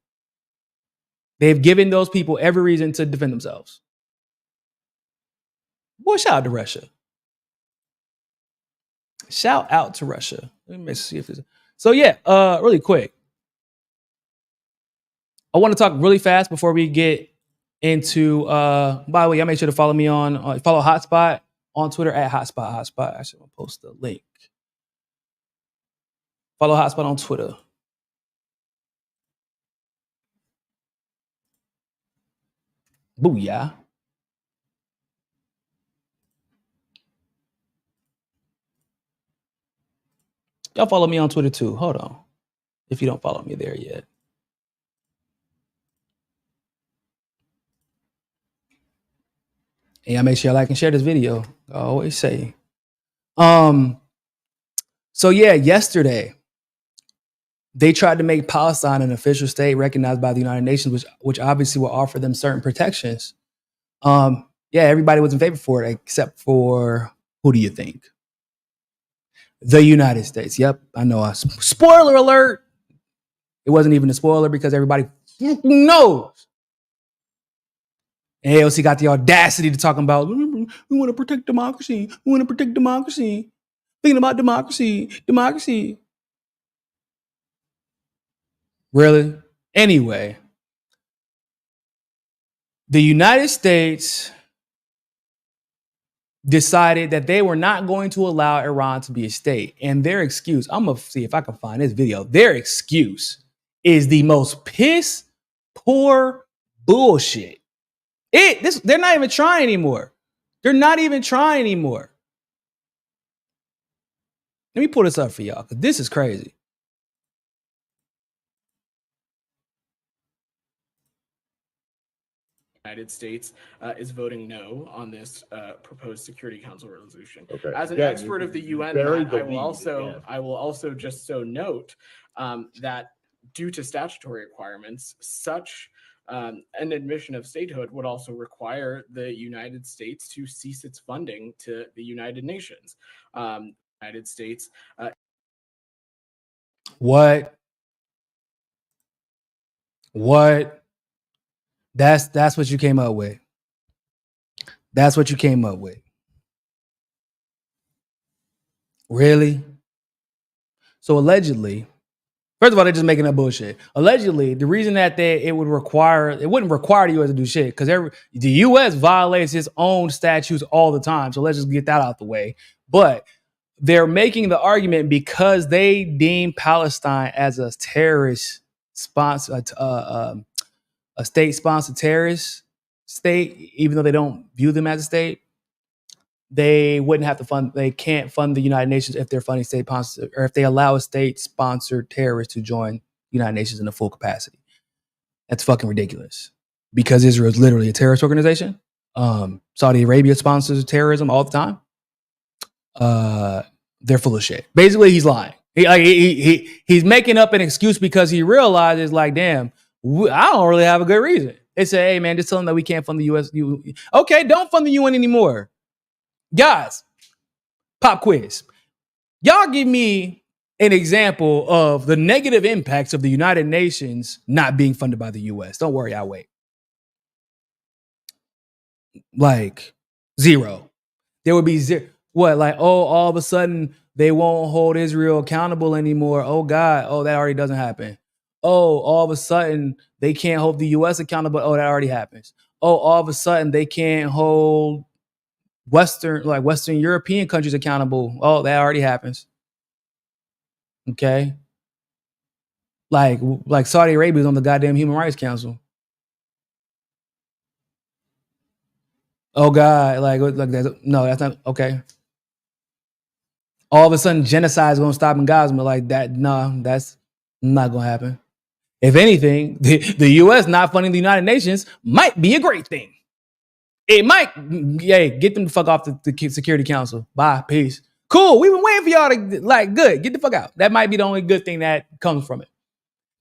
They've given those people every reason to defend themselves. Boy, shout out to Russia. Shout out to Russia. Let me see if there's... So yeah, really quick. I want to talk really fast before we get into, by the way, y'all make sure to follow me on, follow Hotspot on Twitter at Hotspot. I should post the link. Follow Hotspot on Twitter. Booyah. Y'all follow me on Twitter too. Hold on. If you don't follow me there yet. And y'all make sure y'all like and share this video. I always say. So yeah, yesterday they tried to make Palestine an official state recognized by the United Nations, which obviously will offer them certain protections. Yeah, everybody was in favor for it, except for, who do you think? The United States. Yep, I know. Spoiler alert. It wasn't even a spoiler because everybody knows. And AOC got the audacity to talk about, we want to protect democracy. We want to protect democracy. Thinking about democracy. Really? Anyway, the United States decided that they were not going to allow Iran to be a state. And their excuse, I'm going to see if I can find this video. Their excuse is the most piss poor bullshit. They're not even trying anymore. They're not even trying anymore. Let me pull this up for y'all, because this is crazy. United States is voting no on this proposed Security Council resolution. Okay. As an expert of the UN, I will also just so note that due to statutory requirements, such an admission of statehood would also require the United States to cease its funding to the United Nations. United States. What? That's what you came up with. That's what you came up with. Really? So allegedly, first of all, they're just making up bullshit. Allegedly, the reason that it wouldn't require the U.S. to do shit, because the U.S. violates its own statutes all the time. So let's just get that out the way. But they're making the argument because they deem Palestine as a terrorist sponsor, a state-sponsored terrorist state, even though they don't view them as a state, they wouldn't have to fund. They can't fund the United Nations if they're funding state-sponsored, or if they allow a state-sponsored terrorist to join the United Nations in a full capacity. That's fucking ridiculous. Because Israel is literally a terrorist organization. Saudi Arabia sponsors terrorism all the time. They're full of shit. Basically, he's lying. He's making up an excuse because he realizes, like, damn, I don't really have a good reason. They say, hey, man, just tell them that we can't fund the U.S. Okay, don't fund the UN anymore. Guys, pop quiz. Y'all give me an example of the negative impacts of the United Nations not being funded by the U.S. Don't worry, I'll wait. Like, zero. There would be zero. What, like, oh, all of a sudden they won't hold Israel accountable anymore. Oh, God. Oh, that already doesn't happen. Oh, all of a sudden they can't hold the U.S. accountable. Oh, that already happens. Oh, all of a sudden they can't hold Western European countries accountable. Oh, that already happens. Okay. Like Saudi Arabia is on the goddamn Human Rights Council. Oh, God. Like that. No, that's not okay. All of a sudden, genocide is going to stop in Gaza. Like that, no, that's not going to happen. If anything, the U.S. not funding the United Nations might be a great thing. It might, get them the fuck off the Security Council. Bye, peace. Cool, we've been waiting for y'all to, like, good, get the fuck out. That might be the only good thing that comes from it.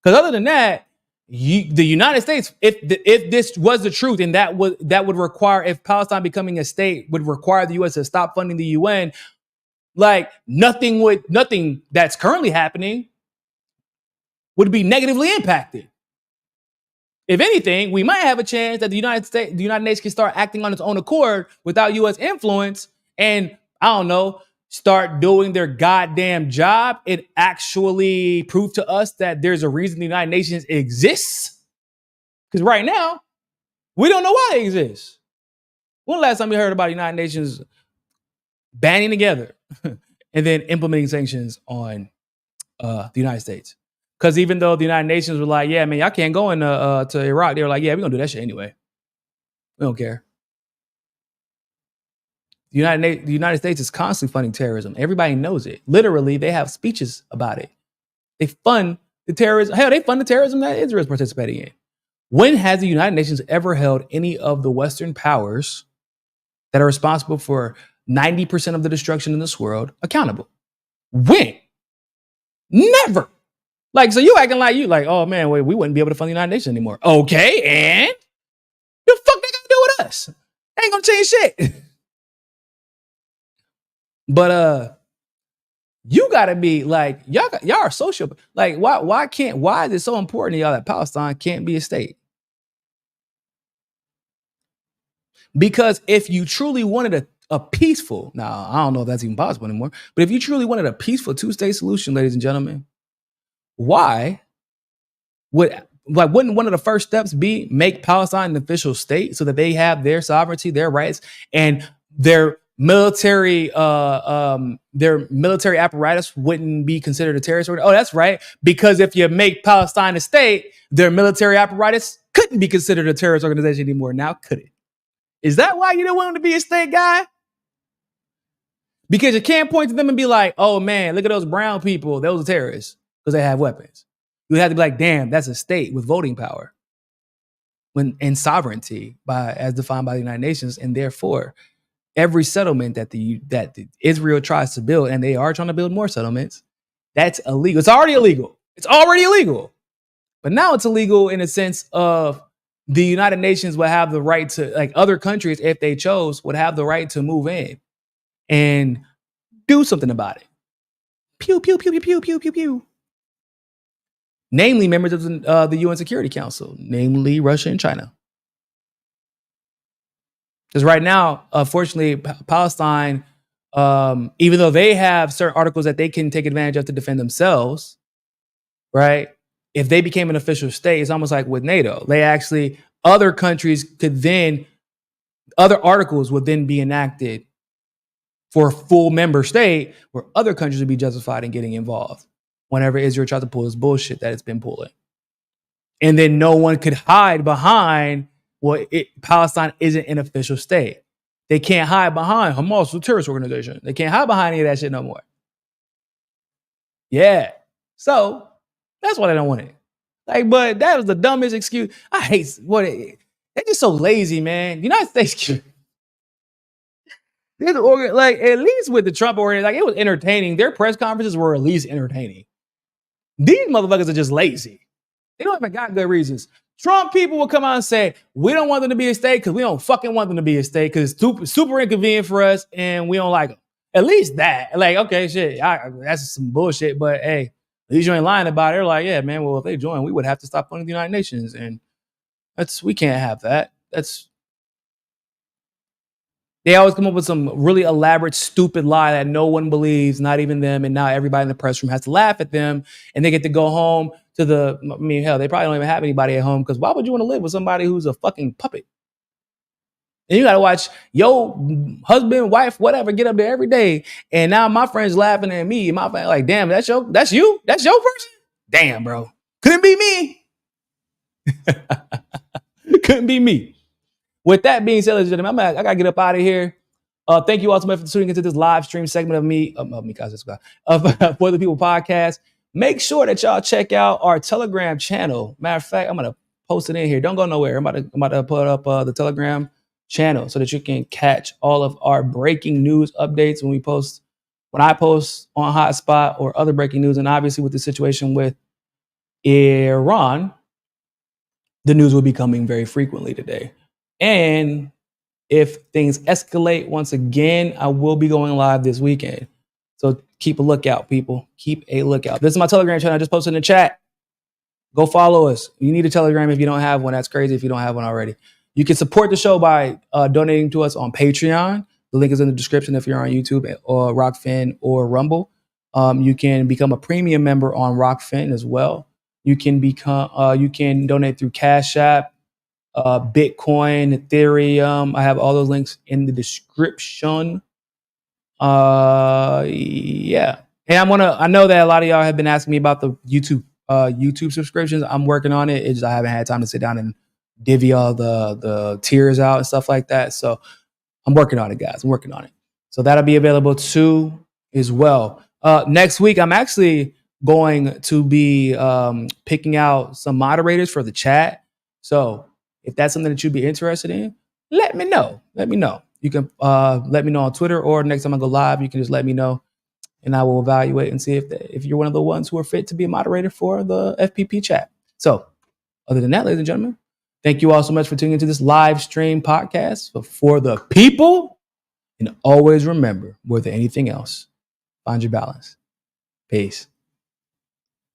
Because other than that, the United States, if this was the truth, and that would require, if Palestine becoming a state would require the U.S. to stop funding the UN, like nothing that's currently happening would be negatively impacted. if anything, we might have a chance that the United Nations can start acting on its own accord without U.S. influence, and I don't know, start doing their goddamn job and actually prove to us that there's a reason the United Nations exists. Because right now, we don't know why it exists. When the last time you heard about the United Nations banding together and then implementing sanctions on the United States? Because even though the United Nations were like, yeah, man, y'all can't go into to Iraq, they were like, yeah, we're going to do that shit anyway. We don't care. The United States is constantly funding terrorism. Everybody knows it. Literally, they have speeches about it. They fund the terrorism. Hell, they fund the terrorism that Israel is participating in. When has the United Nations ever held any of the Western powers that are responsible for 90% of the destruction in this world accountable? When? Never. Like, so you acting like oh man, we wouldn't be able to fund the United Nations anymore. Okay, and the fuck they gonna do with us? They ain't gonna change shit. But you gotta be like, y'all are social. Like, why is it so important to y'all that Palestine can't be a state? Because if you truly wanted a peaceful, now I don't know if that's even possible anymore, but if you truly wanted a peaceful two-state solution, ladies and gentlemen, why wouldn't one of the first steps be make Palestine an official state so that they have their sovereignty, their rights, and their military apparatus wouldn't be considered a terrorist order? Oh, that's right. Because if you make Palestine a state, their military apparatus couldn't be considered a terrorist organization anymore. Now, could it? Is that why you don't want them to be a state, guy? Because you can't point to them and be like, oh man, look at those brown people. Those are terrorists because they have weapons. You would have to be like, damn, that's a state with voting power and sovereignty as defined by the United Nations. And therefore, every settlement that Israel tries to build, and they are trying to build more settlements, that's illegal. It's already illegal. It's already illegal. But now it's illegal in a sense of the United Nations would have the right to, like other countries, if they chose, would have the right to move in and do something about it. Pew, pew, pew, pew, pew, pew, pew, pew. Namely, members of the UN Security Council, namely Russia and China. Because right now, unfortunately, Palestine, even though they have certain articles that they can take advantage of to defend themselves, right? If they became an official state, it's almost like with NATO. They actually, other countries could then, other articles would then be enacted for a full member state where other countries would be justified in getting involved whenever Israel tries to pull this bullshit that it's been pulling. And then no one could hide behind, Palestine isn't an official state. They can't hide behind Hamas, a terrorist organization. They can't hide behind any of that shit no more. Yeah. So that's why they don't want it. Like, but that was the dumbest excuse. I hate they're just so lazy, man. The United States, like at least with the Trump organization, like it was entertaining. Their press conferences were at least entertaining. These motherfuckers are just lazy. They don't even got good reasons. Trump people will come out and say, we don't want them to be a state because we don't fucking want them to be a state because it's super inconvenient for us and we don't like them. At least that. Like, okay, shit, that's some bullshit, but hey, at least you ain't lying about it. They're like, yeah, man, well, if they join, we would have to stop funding the United Nations. And we can't have that. They always come up with some really elaborate, stupid lie that no one believes, not even them. And now everybody in the press room has to laugh at them and they get to go home to hell, they probably don't even have anybody at home because why would you want to live with somebody who's a fucking puppet? And you got to watch your husband, wife, whatever, get up there every day. And now my friends laughing at me. My friend like, damn, that's you? That's your person? Damn, bro. Couldn't be me. Couldn't be me. With that being said, ladies and gentlemen, I got to get up out of here. Thank you all so much for tuning into this live stream segment of me, For the People podcast. Make sure that y'all check out our Telegram channel. Matter of fact, I'm going to post it in here. Don't go nowhere. I'm about to put up the Telegram channel so that you can catch all of our breaking news updates when I post on Hotspot or other breaking news. And obviously with the situation with Iran, the news will be coming very frequently today. And if things escalate once again, I will be going live this weekend. So keep a lookout, people. Keep a lookout. This is my Telegram channel. I just posted in the chat. Go follow us. You need a Telegram if you don't have one. That's crazy if you don't have one already. You can support the show by donating to us on Patreon. The link is in the description if you're on YouTube or Rockfin or Rumble. You can become a premium member on Rockfin as well. You can donate through Cash App, Bitcoin, Ethereum. I have all those links in the description. Yeah. And I know that a lot of y'all have been asking me about the YouTube subscriptions. I'm working on it. It's just I haven't had time to sit down and divvy all the tiers out and stuff like that. So I'm working on it, guys. I'm working on it. So that'll be available too as well. Next week, I'm actually going to be picking out some moderators for the chat. So if that's something that you'd be interested in, let me know. Let me know. You can let me know on Twitter, or next time I go live, you can just let me know, and I will evaluate and see if you're one of the ones who are fit to be a moderator for the FPP chat. So other than that, ladies and gentlemen, thank you all so much for tuning into this live stream podcast for the people. And always remember, more than anything else, find your balance. Peace.